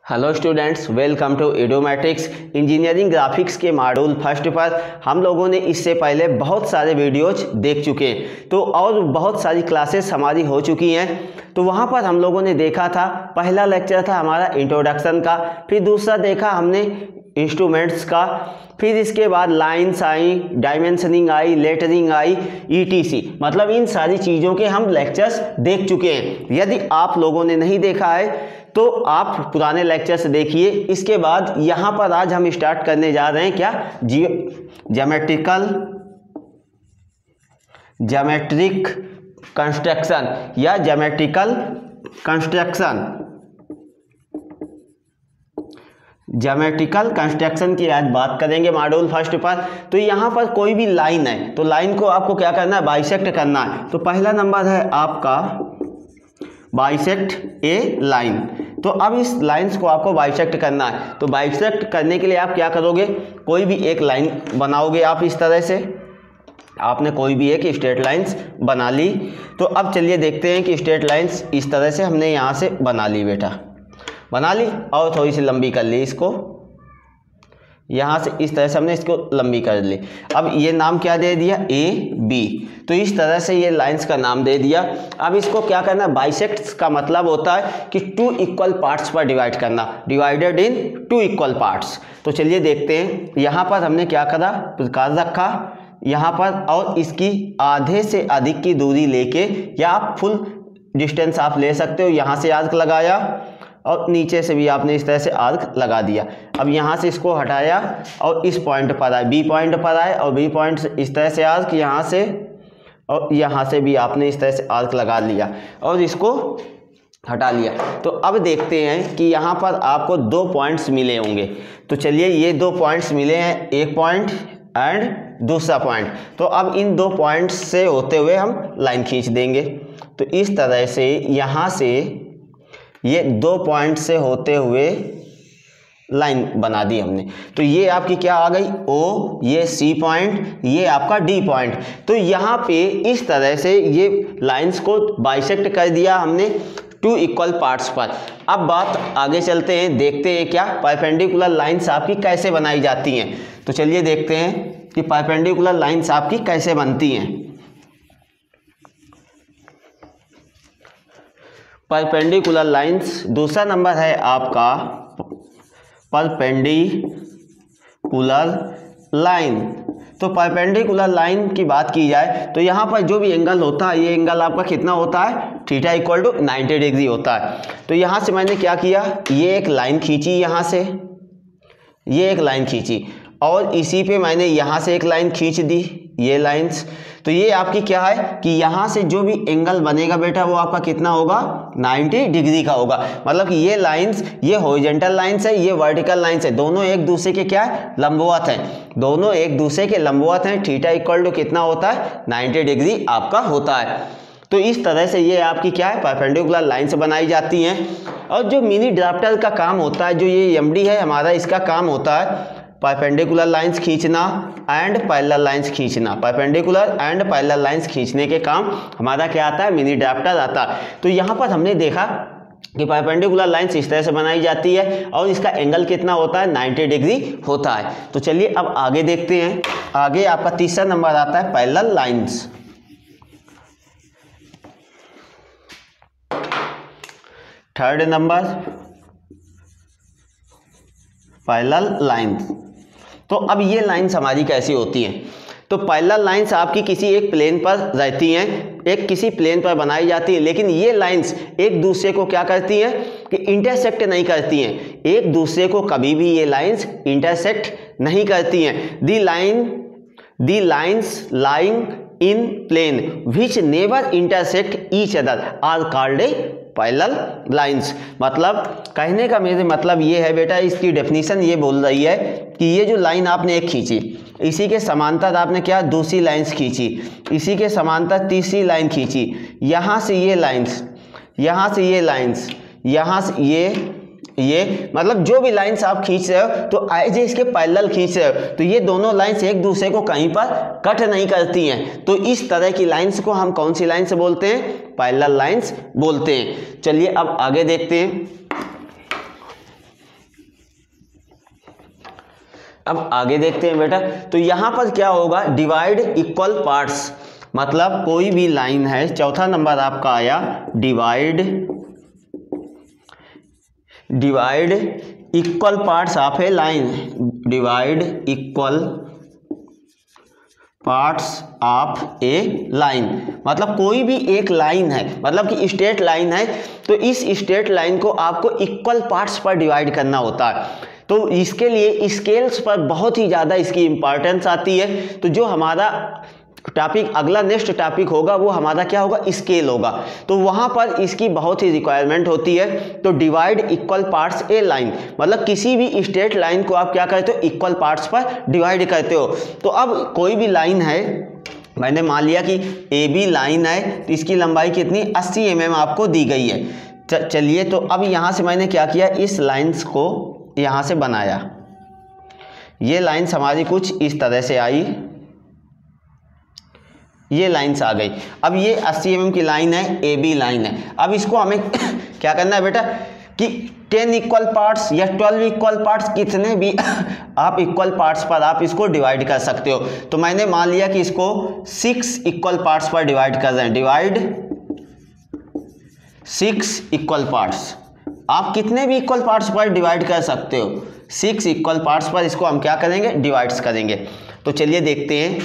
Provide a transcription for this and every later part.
Hello students, welcome to Adomatics. Engineering graphics के module first पर हम लोगों ने इससे पहले बहुत सारे वीडियोज देख चुके हैं, तो और बहुत सारी क्लासेस हमारी हो चुकी हैं। तो वहाँ पर हम लोगों ने देखा था, पहला लेक्चर था हमारा इंट्रोडक्शन का, फिर दूसरा देखा हमने इंस्ट्रूमेंट्स का, फिर इसके बाद लाइंस आई, डायमेंशनिंग आई, लेटरिंग आई, ETC, मतलब इन सारी चीज़ों के हम लेक्चर्स देख चुके हैं। यदि आप लोगों ने नहीं देखा है तो आप पुराने लेक्चर्स देखिए। इसके बाद यहाँ पर आज हम स्टार्ट करने जा रहे हैं क्या, ज्योमेट्रिक कंस्ट्रक्शन या ज्योमेट्रिकल कंस्ट्रक्शन की आज बात करेंगे मॉड्यूल फर्स्ट पर। तो यहाँ पर कोई भी लाइन है तो लाइन को आपको क्या करना है, बाइसेक्ट करना है। तो पहला नंबर है आपका बाइसेक्ट ए लाइन। तो अब इस लाइंस को आपको बाइसेक्ट करना है। तो बाइसेक्ट करने के लिए आप क्या करोगे, कोई भी एक लाइन बनाओगे। आप इस तरह से आपने कोई भी एक स्ट्रेट लाइंस बना ली। तो अब चलिए देखते हैं कि स्ट्रेट लाइंस इस तरह से हमने यहाँ से बना ली, बेटा बना ली, और थोड़ी सी लंबी कर ली इसको। यहाँ से इस तरह से हमने इसको लंबी कर ली। अब ये नाम क्या दे दिया, AB। तो इस तरह से ये लाइंस का नाम दे दिया। अब इसको क्या करना, बाइसेक्ट्स का मतलब होता है कि 2 इक्वल पार्ट्स पर डिवाइड करना, डिवाइडेड इन 2 इक्वल पार्ट्स। तो चलिए देखते हैं, यहाँ पर हमने क्या करा, प्रकार रखा यहाँ पर, और इसकी आधे से अधिक की दूरी लेके, या आप फुल डिस्टेंस आप ले सकते हो। यहाँ से आर्क लगाया और नीचे से भी आपने इस तरह से आर्क लगा दिया। अब यहाँ से इसको हटाया और इस पॉइंट पर आए, B पॉइंट पर आए, और B पॉइंट से इस तरह से आर्क यहाँ से, और यहाँ से भी आपने इस तरह से आर्क लगा लिया और इसको हटा लिया। तो अब देखते हैं कि यहाँ पर आपको 2 पॉइंट्स मिले होंगे। तो चलिए ये 2 पॉइंट्स मिले हैं, एक पॉइंट एंड दूसरा पॉइंट। तो अब इन 2 पॉइंट्स से होते हुए हम लाइन खींच देंगे। तो इस तरह से यहाँ से ये 2 पॉइंट से होते हुए लाइन बना दी हमने। तो ये आपकी क्या आ गई, O, ये C पॉइंट, ये आपका D पॉइंट। तो यहाँ पे इस तरह से ये लाइंस को बाइसेक्ट कर दिया हमने 2 इक्वल पार्ट्स पर। अब बात आगे चलते हैं, देखते हैं क्या परपेंडिकुलर लाइंस आपकी कैसे बनाई जाती हैं। तो चलिए देखते हैं कि परपेंडिकुलर लाइंस आपकी कैसे बनती हैं। परपेंडिकुलर लाइंस, दूसरा नंबर है आपका परपेंडिकुलर लाइन। तो परपेंडिकुलर लाइन की बात की जाए तो यहाँ पर जो भी एंगल होता है, ये एंगल आपका कितना होता है, थीटा इक्वल टू 90 डिग्री होता है। तो यहाँ से मैंने क्या किया, ये एक लाइन खींची, यहाँ से ये एक लाइन खींची, और इसी पे मैंने यहाँ से एक लाइन खींच दी, ये लाइंस। तो ये आपकी क्या है कि यहाँ से जो भी एंगल बनेगा बेटा, वो आपका कितना होगा, 90 डिग्री का होगा। मतलब कि ये लाइंस, ये हॉरिजॉन्टल लाइंस है, ये वर्टिकल लाइंस है, दोनों एक दूसरे के क्या है, लंबवत हैं, दोनों एक दूसरे के लंबवत हैं। थीटा इक्वल टू कितना होता है, 90 डिग्री आपका होता है। तो इस तरह से ये आपकी क्या है, परपेंडिकुलर लाइंस बनाई जाती हैं। और जो मिनी ड्राफ्टर का काम होता है, जो ये MD है हमारा, इसका काम होता है परपेंडिकुलर लाइंस खींचना एंड पैरेलल लाइंस खींचना। परपेंडिकुलर एंड पैरेलल लाइंस खींचने के काम हमारा क्या आता है, मिनी ड्राफ्टर आता है। तो यहाँ पर हमने देखा कि परपेंडिकुलर लाइंस इस तरह से बनाई जाती है और इसका एंगल कितना होता है, 90 डिग्री होता है। तो चलिए अब आगे देखते हैं। आगे आपका तीसरा नंबर आता है parallel lines. Third number parallel lines. तो अब ये लाइंस हमारी कैसी होती हैं, तो पैरेलल लाइंस आपकी किसी एक प्लेन पर रहती हैं, एक किसी प्लेन पर बनाई जाती है, लेकिन ये लाइंस एक दूसरे को क्या करती हैं कि इंटरसेक्ट नहीं करती हैं, एक दूसरे को कभी भी ये लाइंस इंटरसेक्ट नहीं करती हैं। The lines lying in plane which never intersect each other are called a parallel lines. मतलब कहने का मेरे मतलब ये है बेटा, इसकी डेफिनेशन ये बोल रही है कि ये जो लाइन आपने एक खींची, इसी के समांतर आपने क्या, दूसरी लाइंस खींची, इसी के समांतर तीसरी लाइन खींची, यहाँ से ये लाइंस, यहाँ से ये लाइंस, यहाँ से ये मतलब जो भी लाइंस आप खींच रहे हो तो एज इसके पैरेलल खींच रहे हो, तो ये दोनों लाइंस एक दूसरे को कहीं पर कट नहीं करती हैं। तो इस तरह की लाइंस को हम कौन सी लाइन से बोलते हैं, पैरेलल लाइंस बोलते हैं। चलिए अब आगे देखते हैं। अब आगे देखते हैं बेटा, तो यहाँ पर क्या होगा, डिवाइड इक्वल पार्ट्स, मतलब कोई भी लाइन है, चौथा नंबर आपका आया divide equal parts of A line, divide equal parts of A line, मतलब कोई भी एक लाइन है, मतलब कि स्ट्रेट लाइन है, तो इस स्ट्रेट लाइन को आपको इक्वल पार्ट्स पर डिवाइड करना होता है। तो इसके लिए स्केल्स पर बहुत ही ज़्यादा इसकी इम्पॉर्टेंस आती है। तो जो हमारा टॉपिक अगला नेक्स्ट टॉपिक होगा वो हमारा क्या होगा, स्केल होगा, तो वहाँ पर इसकी बहुत ही रिक्वायरमेंट होती है। तो divide equal parts A line, मतलब किसी भी स्ट्रेट लाइन को आप क्या करते हो, इक्वल पार्ट्स पर डिवाइड करते हो। तो अब कोई भी लाइन है, मैंने मान लिया कि ए बी लाइन है, तो इसकी लंबाई कितनी 80 mm आपको दी गई है। चलिए, तो अब यहाँ से मैंने क्या किया, इस लाइन्स को यहाँ से बनाया, ये लाइन्स हमारी कुछ इस तरह से आई, ये लाइन्स आ गई। अब ये 80 mm की लाइन है, ए बी लाइन है। अब इसको हमें क्या करना है बेटा कि 10 इक्वल पार्ट्स या 12 इक्वल पार्ट्स, कितने भी आप इक्वल पार्ट्स पर आप इसको डिवाइड कर सकते हो। तो मैंने मान लिया कि इसको 6 इक्वल पार्ट्स पर डिवाइड कर रहे हैं, डिवाइड 6 इक्वल पार्ट्स। आप कितने भी इक्वल पार्ट्स पर डिवाइड कर सकते हो, 6 इक्वल पार्ट्स पर इसको हम क्या करेंगे, डिवाइड्स करेंगे। तो चलिए देखते हैं,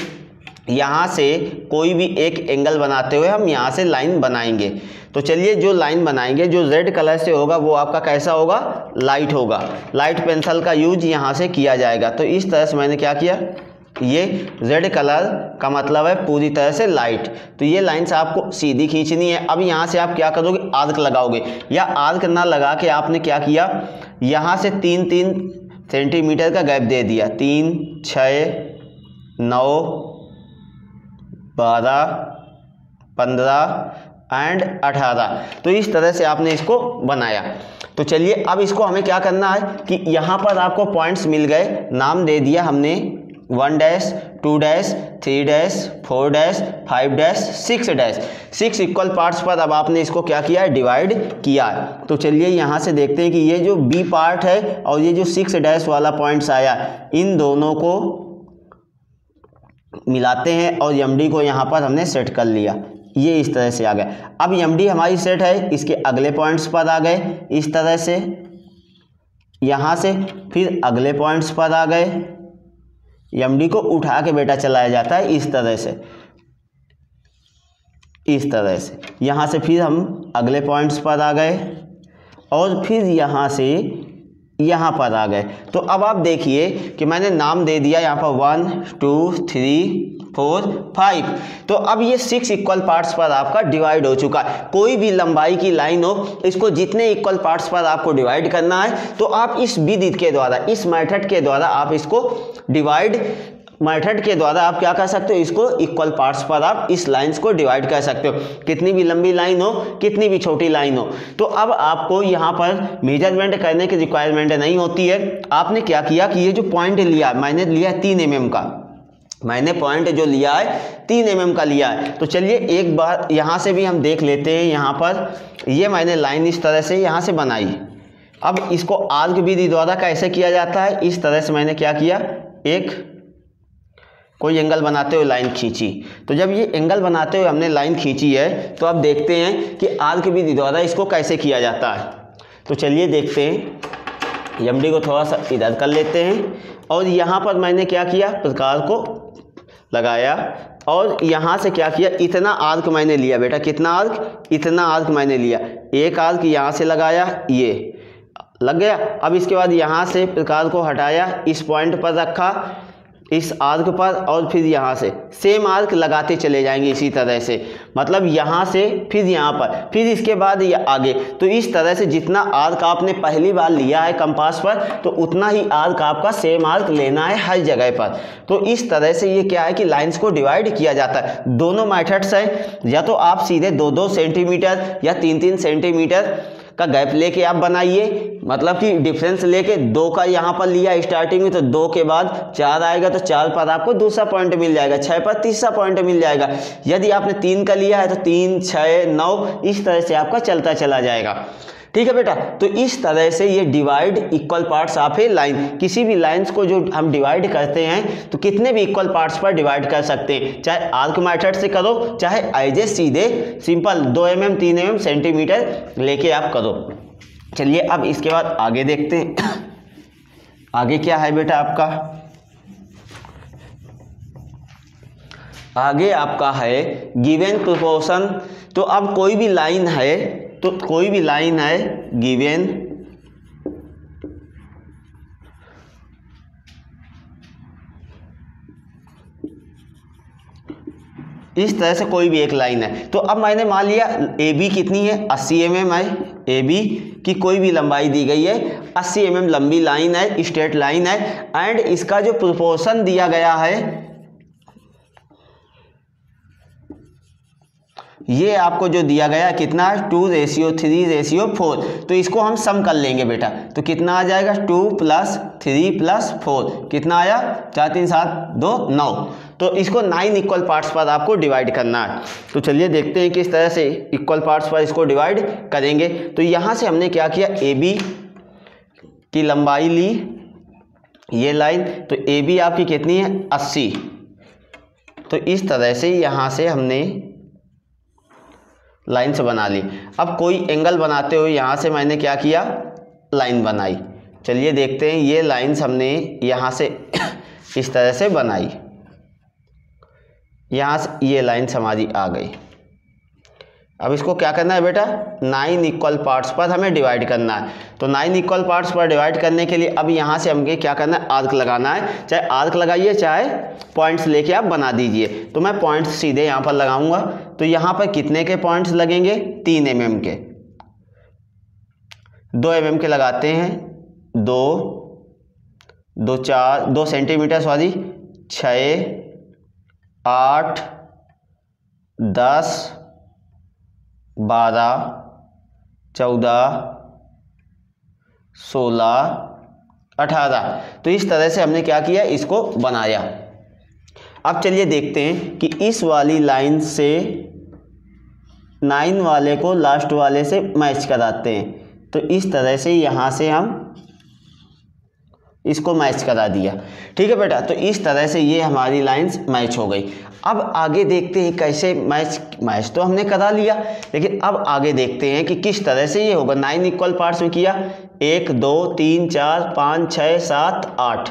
यहाँ से कोई भी एक एंगल बनाते हुए हम यहाँ से लाइन बनाएंगे। तो चलिए, जो लाइन बनाएंगे, जो रेड कलर से होगा वो आपका कैसा होगा, लाइट होगा, लाइट पेंसिल का यूज यहाँ से किया जाएगा। तो इस तरह से मैंने क्या किया, ये रेड कलर का मतलब है पूरी तरह से लाइट। तो ये लाइन्स आपको सीधी खींचनी है। अब यहाँ से आप क्या करोगे, आर्क लगाओगे, या आर्क ना लगा के आपने क्या किया, यहाँ से 3-3 सेंटीमीटर का गैप दे दिया, 3, 6, 9, 12, 15 एंड 18। तो इस तरह से आपने इसको बनाया। तो चलिए, अब इसको हमें क्या करना है कि यहाँ पर आपको पॉइंट्स मिल गए, नाम दे दिया हमने 1 dash, 2 dash, 3 dash, 4 dash, 5 dash, 6 dash. 6 equal parts पर अब आपने इसको क्या किया है, डिवाइड किया है। तो चलिए यहाँ से देखते हैं कि ये जो बी पार्ट है और ये जो 6 डैश वाला पॉइंट्स आया, इन दोनों को मिलाते हैं और एमडी को यहाँ पर हमने सेट कर लिया, ये इस तरह से आ गया। अब एमडी हमारी सेट है, इसके अगले पॉइंट्स पर आ गए इस तरह से, यहाँ से फिर अगले पॉइंट्स पर आ गए, एमडी को उठा के बेटा चलाया जाता है इस तरह से, इस तरह से। यहाँ से फिर हम अगले पॉइंट्स पर आ गए और फिर यहाँ से यहाँ पर आ गए। तो अब आप देखिए कि मैंने नाम दे दिया यहाँ पर 1, 2, 3, 4, 5। तो अब ये 6 इक्वल पार्ट्स पर आपका डिवाइड हो चुका है। कोई भी लंबाई की लाइन हो, इसको जितने इक्वल पार्ट्स पर आपको डिवाइड करना है, तो आप इस विधि के द्वारा, इस मेथड के द्वारा आप इसको डिवाइड मेथड के द्वारा आप क्या कर सकते हो, इसको इक्वल पार्ट्स पर आप इस लाइंस को डिवाइड कर सकते हो, कितनी भी लंबी लाइन हो, कितनी भी छोटी लाइन हो। तो अब आपको यहाँ पर मेजरमेंट करने की रिक्वायरमेंट नहीं होती है। आपने क्या किया कि ये जो पॉइंट लिया, मैंने लिया 3 mm का, मैंने पॉइंट जो लिया है 3 mm का लिया है। तो चलिए एक बार यहाँ से भी हम देख लेते हैं। यहाँ पर ये मैंने लाइन इस तरह से यहाँ से बनाई। अब इसको आर्क विधि द्वारा कैसे किया जाता है, इस तरह से मैंने क्या किया, एक कोई एंगल बनाते हुए लाइन खींची। तो जब ये एंगल बनाते हुए हमने लाइन खींची है, तो अब देखते हैं कि आर्क विधि द्वारा इसको कैसे किया जाता है। तो चलिए देखते हैं, एमडी को थोड़ा सा इधर कर लेते हैं और यहाँ पर मैंने क्या किया, प्रकार को लगाया और यहाँ से क्या किया, इतना आर्क मैंने लिया बेटा, कितना आर्क, इतना आर्क मैंने लिया। एक आर्क यहाँ से लगाया, ये लग गया। अब इसके बाद यहाँ से प्रकार को हटाया, इस पॉइंट पर रखा, इस आर्क पर, और फिर यहाँ से सेम आर्क लगाते चले जाएंगे इसी तरह से, मतलब यहाँ से फिर यहाँ पर, फिर इसके बाद ये आगे। तो इस तरह से जितना आर्क आपने पहली बार लिया है कंपास पर, तो उतना ही आर्क आपका सेम आर्क लेना है हर जगह पर। तो इस तरह से ये क्या है कि लाइंस को डिवाइड किया जाता है। दोनों मेथड्स हैं, या तो आप सीधे 2-2 सेंटीमीटर या 3-3 सेंटीमीटर का गैप लेके आप बनाइए, मतलब कि डिफरेंस लेके 2 का यहाँ पर लिया स्टार्टिंग में, तो 2 के बाद 4 आएगा, तो 4 पर आपको दूसरा पॉइंट मिल जाएगा, 6 पर तीसरा पॉइंट मिल जाएगा। यदि आपने 3 का लिया है तो 3, 6, 9 इस तरह से आपका चलता चला जाएगा। ठीक है बेटा। तो इस तरह से ये divide equal parts of A line, किसी भी लाइंस को जो हम डिवाइड करते हैं तो कितने भी इक्वल पार्ट्स पर डिवाइड कर सकते हैं, चाहे आर्क मेथड से करो, चाहे ऐजे सीधे सिंपल 2 mm 3 mm सेंटीमीटर लेके आप करो। चलिए अब इसके बाद आगे देखते हैं। आगे क्या है बेटा आपका, आगे आपका है गिवन प्रोपोर्शन। तो अब कोई भी लाइन है, तो कोई भी लाइन है गिवन इस तरह से कोई भी एक लाइन है। तो अब मैंने मान लिया ए बी कितनी है 80 mm है, ए बी की कोई भी लंबाई दी गई है 80 mm लंबी लाइन है, स्ट्रेट लाइन है, एंड इसका जो प्रोपोर्शन दिया गया है ये आपको जो दिया गया कितना 2:3:4, तो इसको हम सम कर लेंगे बेटा। तो कितना आ जाएगा 2 + 3 + 4 कितना आया 4 3 7 2 9। तो इसको 9 इक्वल पार्ट्स पर आपको डिवाइड करना है। तो चलिए देखते हैं किस तरह से इक्वल पार्ट्स पर इसको डिवाइड करेंगे। तो यहाँ से हमने क्या किया, ए बी की लंबाई ली, ये लाइन, तो ए बी आपकी कितनी है 80। तो इस तरह से यहाँ से हमने लाइन से बना ली। अब कोई एंगल बनाते हुए यहाँ से मैंने क्या किया, लाइन बनाई। चलिए देखते हैं, ये लाइन्स हमने यहाँ से इस तरह से बनाई, यहाँ से ये लाइन्स हमारी आ गई। अब इसको क्या करना है बेटा, 9 इक्वल पार्ट्स पर हमें डिवाइड करना है। तो 9 इक्वल पार्ट्स पर डिवाइड करने के लिए अब यहाँ से हमें क्या करना है, आर्क लगाना है। चाहे आर्क लगाइए चाहे पॉइंट्स लेके आप बना दीजिए। तो मैं पॉइंट्स सीधे यहाँ पर लगाऊंगा। तो यहाँ पर कितने के पॉइंट्स लगेंगे, 3 mm के, 2 mm के लगाते हैं, 2 सेंटीमीटर 6 8 10 12 14 16 18। तो इस तरह से हमने क्या किया, इसको बनाया। अब चलिए देखते हैं कि इस वाली लाइन से 9 वाले को लास्ट वाले से मैच कराते हैं। तो इस तरह से यहाँ से हम इसको मैच करा दिया। ठीक है बेटा, तो इस तरह से ये हमारी लाइंस मैच हो गई। अब आगे देखते हैं कैसे मैच तो हमने करा लिया, लेकिन अब आगे देखते हैं कि किस तरह से ये होगा। 9 इक्वल पार्ट्स में किया, 1 2 3 4 5 6 7 8।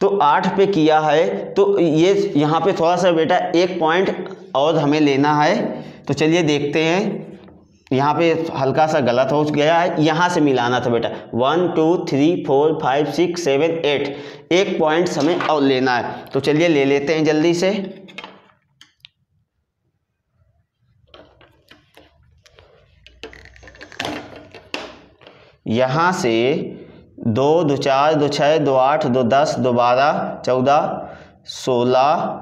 तो 8 पे किया है। तो ये यहाँ पे थोड़ा सा बेटा एक पॉइंट और हमें लेना है। तो चलिए देखते हैं, यहाँ पे हल्का सा गलत हो गया है, यहाँ से मिलाना था बेटा। 1 2 3 4 5 6 7 8, एक पॉइंट हमें और लेना है। तो चलिए ले लेते हैं जल्दी से। यहाँ से 2 2 4 2 6 2 8 2 10 2 12 14 16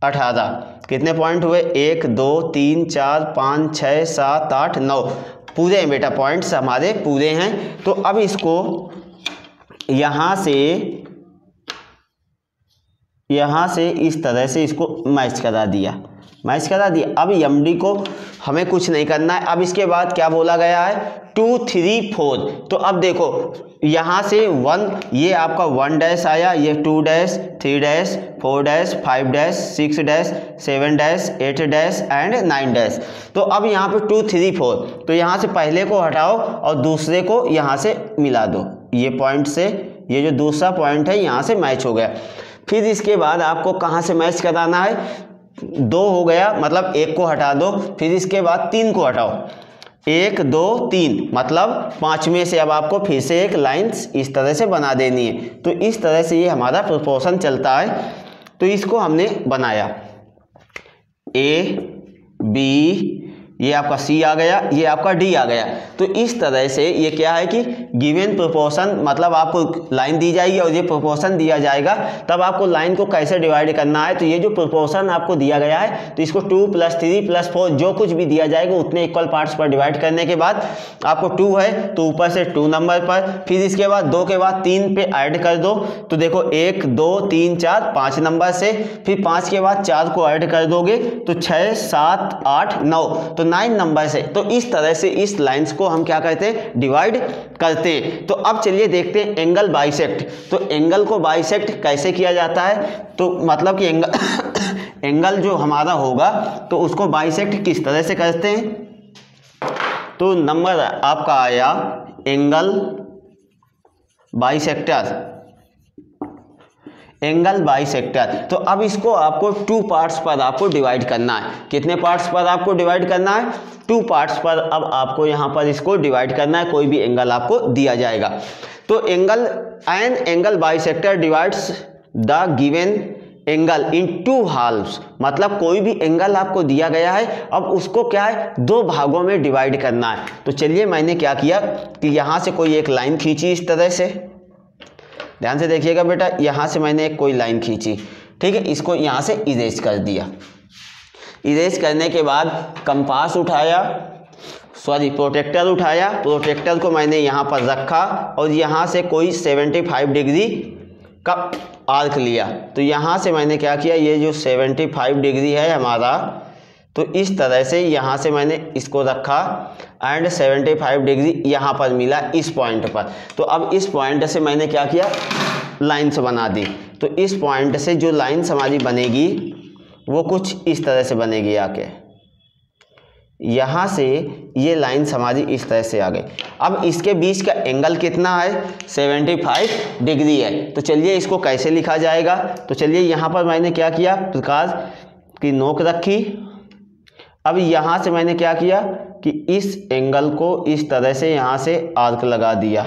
18, कितने पॉइंट हुए, 1 2 3 4 5 6 7 8 9, पूरे हैं बेटा, पॉइंट्स हमारे पूरे हैं। तो अब इसको यहाँ से इस तरह से इसको मैच करा दिया। अब एमडी को हमें कुछ नहीं करना है। अब इसके बाद क्या बोला गया है, 2 3 4। तो अब देखो यहाँ से 1, ये आपका 1 डैश आया, ये 2 dash 3 dash 4 dash 5 dash 6 dash 7 dash 8 dash and 9 dash. तो अब यहाँ पे 2 3 4, तो यहाँ से पहले को हटाओ और दूसरे को यहाँ से मिला दो। ये पॉइंट से ये जो दूसरा पॉइंट है यहाँ से मैच हो गया। फिर इसके बाद आपको कहाँ से मैच कराना है, 2 हो गया, मतलब 1 को हटा दो। फिर इसके बाद 3 को हटाओ, 1 2 3, मतलब 5 में से अब आपको फिर से एक लाइन्स इस तरह से बना देनी है। तो इस तरह से ये हमारा प्रोपोर्शन चलता है। तो इसको हमने बनाया, ए बी, ये आपका सी आ गया, ये आपका डी आ गया। तो इस तरह से ये क्या है कि गिवन प्रोपोर्शन, मतलब आपको लाइन दी जाएगी और ये प्रोपोर्शन दिया जाएगा, तब आपको लाइन को कैसे डिवाइड करना है। तो ये जो प्रोपोर्शन आपको दिया गया है, तो इसको 2 + 3 + 4 जो कुछ भी दिया जाएगा उतने इक्वल पार्ट्स पर डिवाइड करने के बाद आपको 2 है तो ऊपर से 2 नंबर पर, फिर इसके बाद 2 के बाद 3 पे ऐड कर दो। तो देखो 1 2 3 4 5 नंबर से, फिर 5 के बाद 4 को ऐड कर दोगे तो 6 7 8 9। तो तो 9 नंबर से, तो इस तरह से इस लाइंस को हम क्या करते हैं, डिवाइड करते हैं। तो अब चलिए देखते हैं एंगल बाइसेक्ट। तो एंगल को बाइसेक्ट कैसे किया जाता है, तो मतलब कि एंगल जो हमारा होगा तो उसको बाइसेक्ट किस तरह से करते हैं। तो नंबर आपका आया एंगल बाइसेक्टर, एंगल बाइसेक्टर। तो अब इसको आपको 2 पार्ट्स पर आपको डिवाइड करना है। कितने पार्ट्स पर आपको डिवाइड करना है, 2 पार्ट्स पर। अब आपको यहाँ पर इसको डिवाइड करना है, कोई भी एंगल आपको दिया जाएगा। तो an angle bisector divides the given angle in 2 हाल्व्स, मतलब कोई भी एंगल आपको दिया गया है, अब उसको क्या है, 2 भागों में डिवाइड करना है। तो चलिए मैंने क्या किया कि यहाँ से कोई एक लाइन खींची इस तरह से, ध्यान से देखिएगा बेटा, यहाँ से मैंने एक कोई लाइन खींची, ठीक है, इसको यहाँ से इरेज कर दिया। इरेज करने के बाद कंपास उठाया, प्रोटेक्टर उठाया, प्रोटेक्टर को मैंने यहाँ पर रखा और यहाँ से कोई 75 डिग्री का आर्क लिया। तो यहाँ से मैंने क्या किया, ये जो 75 डिग्री है हमारा, तो इस तरह से यहाँ से मैंने इसको रखा एंड 75 डिग्री यहाँ पर मिला इस पॉइंट पर। तो अब इस पॉइंट से मैंने क्या किया, लाइन्स बना दी। तो इस पॉइंट से जो लाइन्स हमारी बनेगी वो कुछ इस तरह से बनेगी, आके यहाँ से ये लाइन्स हमारी इस तरह से आ गई। अब इसके बीच का एंगल कितना है, 75 डिग्री है। तो चलिए इसको कैसे लिखा जाएगा, तो चलिए यहाँ पर मैंने क्या किया, प्रकाश की नोक रखी। अब यहाँ से मैंने क्या किया कि इस एंगल को इस तरह से यहाँ से आर्क लगा दिया,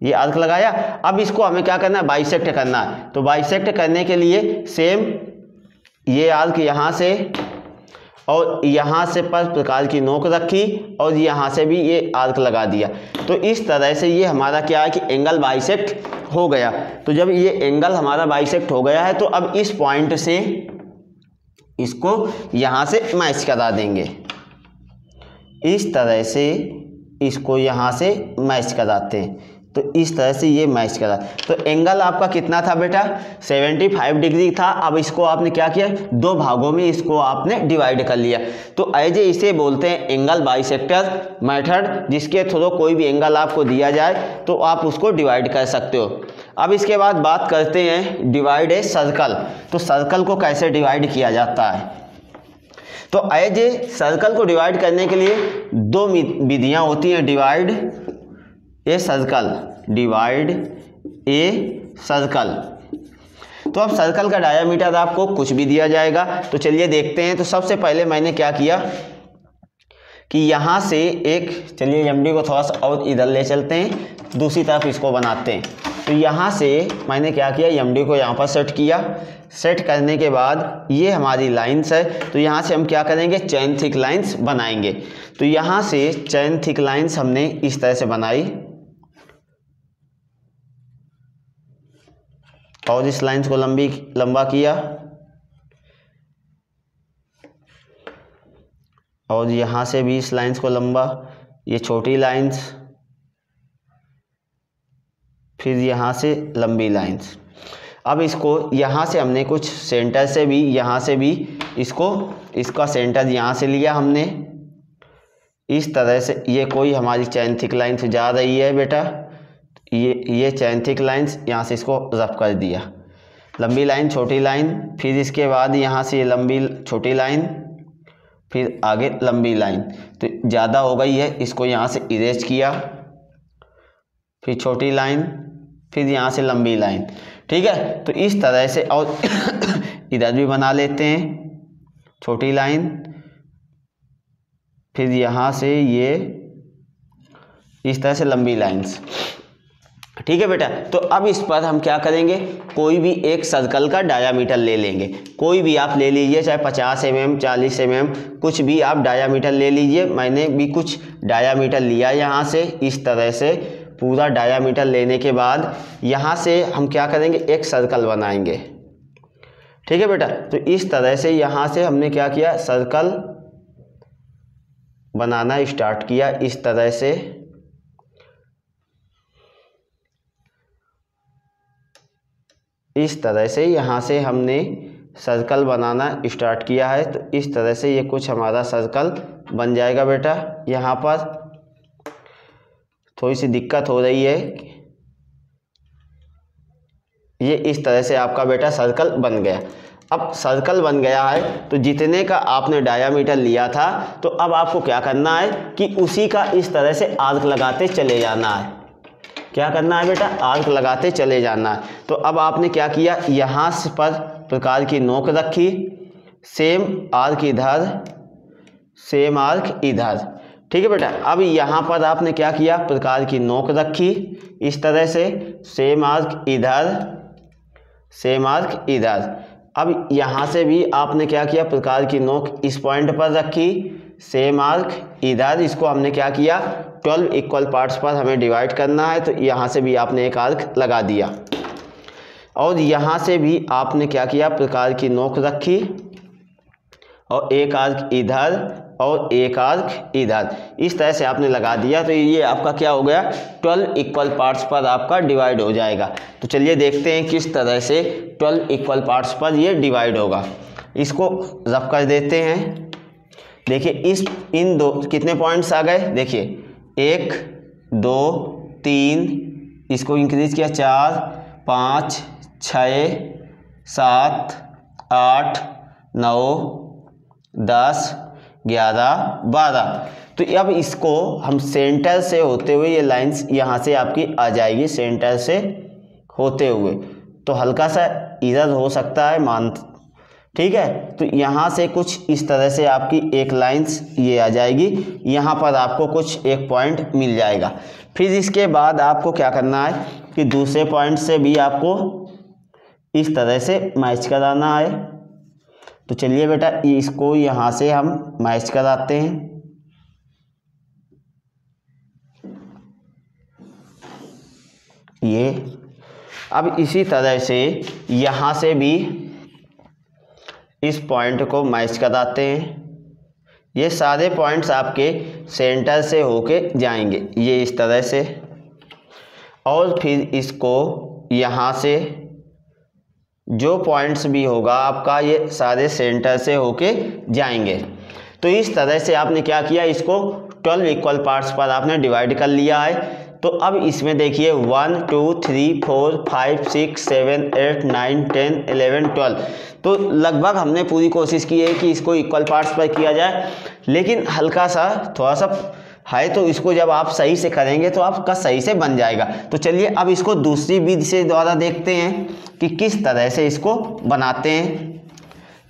ये आर्क लगाया। अब इसको हमें क्या करना है, बाइसेक्ट करना है। तो बाइसेक्ट करने के लिए सेम ये आर्क यहाँ से और यहाँ से पर प्रकार की नोक रखी और यहाँ से भी ये आर्क लगा दिया। तो इस तरह से ये हमारा क्या है कि एंगल बाइसेक्ट हो गया। तो जब ये एंगल हमारा बाइसेक्ट हो गया है तो अब इस पॉइंट से इसको यहाँ से मैच करा देंगे, इस तरह से इसको यहाँ से मैच कराते हैं। तो इस तरह से ये मैच करा। तो एंगल आपका कितना था बेटा, 75 डिग्री था। अब इसको आपने क्या किया, 2 भागों में इसको आपने डिवाइड कर लिया। तो ऐसे इसे बोलते हैं एंगल बाइसेक्टर मेथड, जिसके थ्रू कोई भी एंगल आपको दिया जाए तो आप उसको डिवाइड कर सकते हो। अब इसके बाद बात करते हैं डिवाइड ए सर्कल। तो सर्कल को कैसे डिवाइड किया जाता है, तो एज ए सर्कल को डिवाइड करने के लिए 2 विधियां होती हैं, divide a circle, divide a circle. तो अब सर्कल का डायामीटर आपको कुछ भी दिया जाएगा। तो चलिए देखते हैं। तो सबसे पहले मैंने क्या किया कि यहाँ से एक, चलिए एमडी को थोड़ा सा और इधर ले चलते हैं, दूसरी तरफ इसको बनाते हैं। तो यहाँ से मैंने क्या किया, एमडी को यहाँ पर सेट किया। सेट करने के बाद ये हमारी लाइंस है, तो यहाँ से हम क्या करेंगे, चेन थिक लाइंस बनाएंगे। तो यहाँ से चेन थिक लाइंस हमने इस तरह से बनाई और इस लाइंस को लंबा किया और यहाँ से भी इस लाइंस को लंबा, ये छोटी लाइंस, फिर यहाँ से लंबी लाइंस। अब इसको यहाँ से हमने कुछ सेंटर से भी, यहाँ से भी इसका सेंटर यहाँ से लिया हमने इस तरह से। ये कोई हमारी चेन थिक लाइंस जा रही है बेटा, ये चेन थिक लाइंस, यहाँ से इसको रफ कर दिया, लंबी लाइन छोटी लाइन, फिर इसके बाद यहाँ से ये लंबी छोटी लाइन, फिर आगे लंबी लाइन। तो ज़्यादा हो गई है, इसको यहाँ से इरेज किया, फिर छोटी लाइन, फिर यहाँ से लंबी लाइन, ठीक है। तो इस तरह से, और इधर भी बना लेते हैं छोटी लाइन, फिर यहाँ से ये इस तरह से लंबी लाइंस, ठीक है बेटा। तो अब इस पर हम क्या करेंगे, कोई भी एक सर्कल का डायामीटर ले लेंगे, कोई भी आप ले लीजिए, चाहे 50 mm 40 mm कुछ भी आप डायामीटर ले लीजिए। मैंने भी कुछ डायामीटर लिया यहाँ से, इस तरह से पूरा डायामीटर लेने के बाद यहाँ से हम क्या करेंगे, एक सर्कल बनाएंगे, ठीक है बेटा। तो इस तरह से यहाँ से हमने क्या किया, सर्कल बनाना स्टार्ट किया इस तरह से। इस तरह से यहाँ से हमने सर्कल बनाना स्टार्ट किया है। तो इस तरह से ये कुछ हमारा सर्कल बन जाएगा बेटा। यहाँ पर थोड़ी सी दिक्कत हो रही है, ये इस तरह से आपका बेटा सर्कल बन गया। अब सर्कल बन गया है तो जितने का आपने डायामीटर लिया था, तो अब आपको क्या करना है कि उसी का इस तरह से आर्क लगाते चले जाना है। क्या करना है बेटा? आर्क लगाते चले जाना है। तो अब आपने क्या किया, यहाँ पर प्रकार की नोक रखी, सेम आर्क इधर, सेम आर्क इधर, ठीक है बेटा। अब यहाँ पर आपने क्या किया, प्रकार की नोक रखी इस तरह से, सेम आर्क इधर, सेम आर्क इधर। अब यहाँ से भी आपने क्या किया, प्रकार की नोक इस पॉइंट पर रखी, सेम आर्क इधर। इसको हमने क्या किया, 12 इक्वल पार्ट्स पर हमें डिवाइड करना है। तो यहाँ से भी आपने एक आर्क लगा दिया और यहाँ से भी आपने क्या किया, प्रकार की नोक रखी और एक आर्क इधर और एक आर्क इधर, इस तरह से आपने लगा दिया। तो ये आपका क्या हो गया, 12 इक्वल पार्ट्स पर आपका डिवाइड हो जाएगा। तो चलिए देखते हैं किस तरह से 12 इक्वल पार्ट्स पर ये डिवाइड होगा। इसको रफ कर देते हैं। देखिए इन दो कितने पॉइंट्स आ गए, देखिए 1 2 3, इसको इंक्रीज किया 4 5 6 7 8 9 10 11 12। तो अब इसको हम सेंटर से होते हुए, ये लाइंस यहाँ से आपकी आ जाएगी सेंटर से होते हुए, तो हल्का सा इधर हो सकता है ठीक है। तो यहाँ से कुछ इस तरह से आपकी एक लाइंस ये आ जाएगी, यहाँ पर आपको कुछ एक पॉइंट मिल जाएगा। फिर इसके बाद आपको क्या करना है कि दूसरे पॉइंट से भी आपको इस तरह से मैच कराना है। तो चलिए बेटा इसको यहाँ से हम मैच कराते हैं। ये अब इसी तरह से यहाँ से भी इस पॉइंट को मैच कराते हैं। ये सारे पॉइंट्स आपके सेंटर से होके जाएंगे ये इस तरह से, और फिर इसको यहाँ से जो पॉइंट्स भी होगा आपका ये सारे सेंटर से होके जाएंगे। तो इस तरह से आपने क्या किया, इसको 12 इक्वल पार्ट्स पर आपने डिवाइड कर लिया है। तो अब इसमें देखिए 1 2 3 4 5 6 7 8 9 10 11 12, तो लगभग हमने पूरी कोशिश की है कि इसको इक्वल पार्ट्स पर किया जाए, लेकिन हल्का सा थोड़ा सा है। तो इसको जब आप सही से करेंगे तो आपका सही से बन जाएगा। तो चलिए अब इसको दूसरी विधि से द्वारा देखते हैं कि किस तरह से इसको बनाते हैं।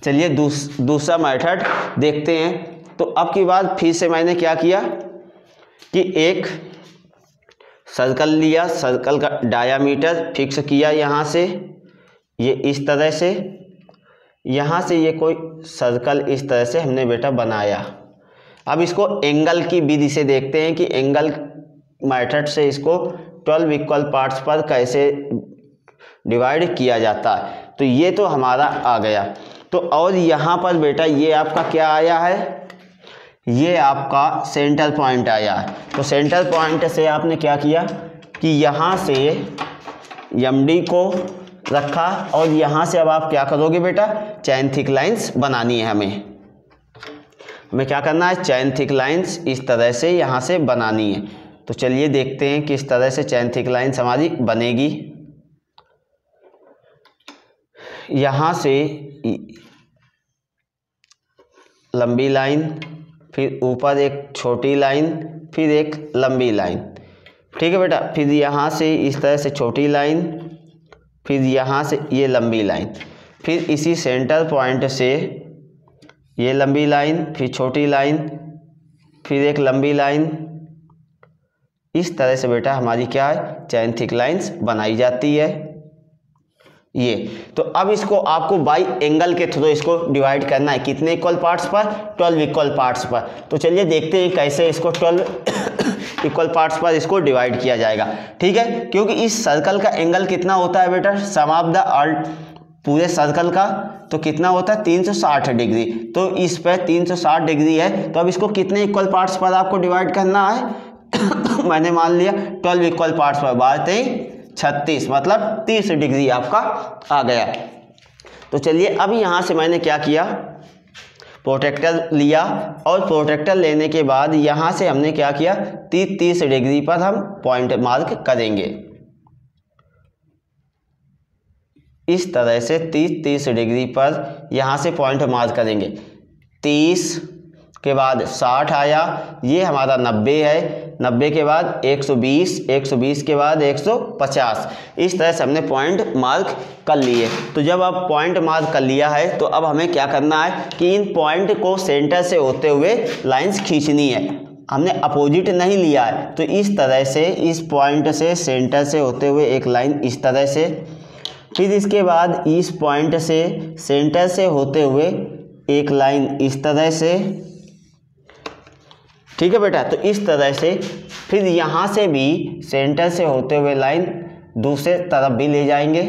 चलिए दूसरा मेथड देखते हैं। तो अब की बार फिर से मैंने क्या किया कि एक सर्कल लिया, सर्कल का डायामीटर फिक्स किया यहाँ से, ये इस तरह से, यहाँ से ये कोई सर्कल इस तरह से हमने बेटा बनाया। अब इसको एंगल की विधि से देखते हैं कि एंगल मेथड से इसको 12 इक्वल पार्ट्स पर कैसे डिवाइड किया जाता है। तो ये तो हमारा आ गया। तो और यहाँ पर बेटा ये आपका क्या आया है, ये आपका सेंटर पॉइंट आया है। तो सेंटर पॉइंट से आपने क्या किया कि यहाँ से एमडी को रखा और यहाँ से अब आप क्या करोगे बेटा, चैन थिक लाइंस बनानी है हमें क्या करना है, चैन थिक लाइंस इस तरह से यहाँ से बनानी है। तो चलिए देखते हैं किस तरह से चैन थिक लाइंस हमारी बनेगी। यहाँ से लंबी लाइन, फिर ऊपर एक छोटी लाइन, फिर एक लंबी लाइन, ठीक है बेटा। फिर यहाँ से इस तरह से छोटी लाइन, फिर यहाँ से ये लंबी लाइन, फिर इसी सेंटर पॉइंट से ये लंबी लाइन, फिर छोटी लाइन, फिर एक लंबी लाइन। इस तरह से बेटा हमारी क्या है, चैन थिक लाइंस बनाई जाती है ये। तो अब इसको आपको बाई एंगल के थ्रू इसको डिवाइड करना है, कितने इक्वल पार्ट्स पर, 12 इक्वल पार्ट्स पर। तो चलिए देखते हैं कैसे इसको 12 इक्वल पार्ट्स पर इसको डिवाइड किया जाएगा, ठीक है। क्योंकि इस सर्कल का एंगल कितना होता है बेटा, सम ऑफ द ऑल पूरे सर्कल का तो कितना होता है 360 डिग्री। तो इस पर 360 डिग्री है, तो अब इसको कितने इक्वल पार्ट्स पर आपको डिवाइड करना है मैंने मान लिया 12 इक्वल पार्ट्स पर, 12 36 मतलब 30 डिग्री आपका आ गया। तो चलिए अब यहाँ से मैंने क्या किया, प्रोटेक्टर लिया और प्रोटेक्टर लेने के बाद यहाँ से हमने क्या किया, 30 डिग्री पर हम पॉइंट मार्क करेंगे। इस तरह से 30 डिग्री पर यहाँ से पॉइंट मार्क करेंगे। 30 के बाद 60 आया, ये हमारा 90 है, 90 के बाद 120, 120 के बाद 150। इस तरह से हमने पॉइंट मार्क कर लिए। तो जब आप पॉइंट मार्क कर लिया है तो अब हमें क्या करना है कि इन पॉइंट को सेंटर से होते हुए लाइंस खींचनी है। हमने अपोजिट नहीं लिया है, तो इस तरह से इस पॉइंट से सेंटर से होते हुए एक लाइन इस तरह से, फिर इसके बाद इस पॉइंट से सेंटर से होते हुए एक लाइन इस तरह से, ठीक है बेटा। तो इस तरह से फिर यहाँ से भी सेंटर से होते हुए लाइन दूसरे तरफ भी ले जाएंगे,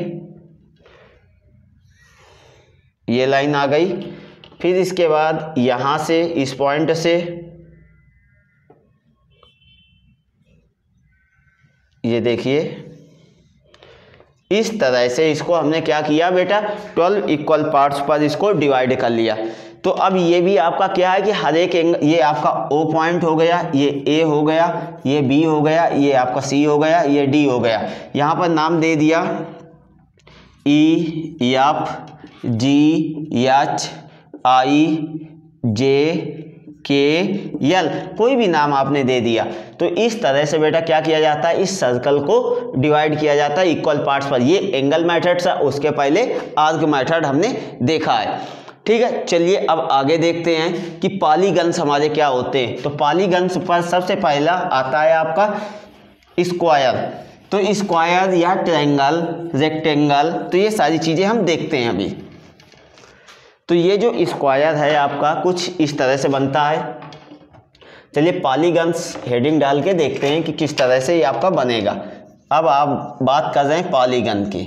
ये लाइन आ गई। फिर इसके बाद यहाँ से इस पॉइंट से ये देखिए इस तरह से इसको हमने क्या किया बेटा, 12 इक्वल पार्ट्स पर इसको डिवाइड कर लिया। तो अब ये भी आपका क्या है कि हर एक ये आपका O पॉइंट हो गया, ये A हो गया, ये B हो गया, ये आपका C हो गया, ये D हो गया। यहाँ पर नाम दे दिया E, F, G, H, I, J, K, L, कोई भी नाम आपने दे दिया। तो इस तरह से बेटा क्या किया जाता है, इस सर्कल को डिवाइड किया जाता है इक्वल पार्ट्स पर। ये एंगल मेथड था, उसके पहले आर्क मेथड हमने देखा है, ठीक है। चलिए अब आगे देखते हैं कि पॉलीगन्स हमारे क्या होते हैं। तो पॉलीगन्स पर सबसे पहला आता है आपका स्क्वायर। तो स्क्वायर या ट्रायंगल, रेक्टेंगल, तो ये सारी चीज़ें हम देखते हैं अभी। तो ये जो स्क्वायर है आपका कुछ इस तरह से बनता है। चलिए पॉलीगन्स हेडिंग डाल के देखते हैं कि किस तरह से ये आपका बनेगा। अब आप बात कर रहे हैं पॉलीगन की,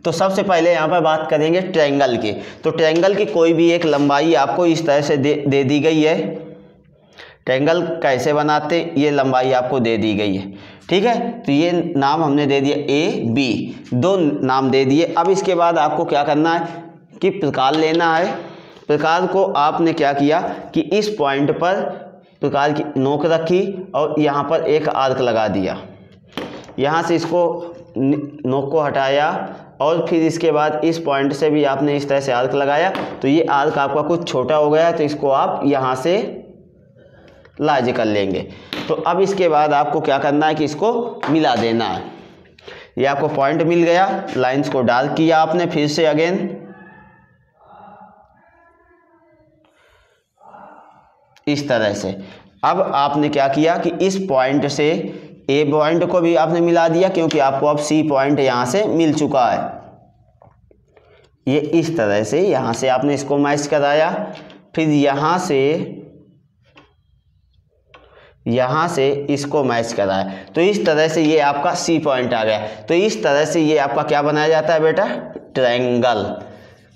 तो सबसे पहले यहाँ पर बात करेंगे ट्रायंगल की। तो ट्रायंगल की कोई भी एक लंबाई आपको इस तरह से दे दी गई है। ट्रायंगल कैसे बनाते, ये लंबाई आपको दे दी गई है, ठीक है। तो ये नाम हमने दे दिया A, B, दो नाम दे दिए। अब इसके बाद आपको क्या करना है कि प्रकार लेना है। प्रकार को आपने क्या किया कि इस पॉइंट पर प्रकार की नोक रखी और यहाँ पर एक आर्क लगा दिया। यहाँ से इसको नोक को हटाया और फिर इसके बाद इस पॉइंट से भी आपने इस तरह से आर्क लगाया। तो ये आर्क आपका कुछ छोटा हो गया है, तो इसको आप यहाँ से लार्ज कर लेंगे। तो अब इसके बाद आपको क्या करना है कि इसको मिला देना है। ये आपको पॉइंट मिल गया, लाइंस को डार्क किया आपने फिर से अगेन, इस तरह से। अब आपने क्या किया कि इस पॉइंट से A पॉइंट को भी आपने मिला दिया, क्योंकि आपको अब C पॉइंट यहाँ से मिल चुका है। ये इस तरह से यहाँ से आपने इसको मैच कराया, फिर यहाँ से इसको मैच कराया। तो इस तरह से ये आपका C पॉइंट आ गया। तो इस तरह से ये आपका क्या बनाया जाता है बेटा, ट्रायंगल।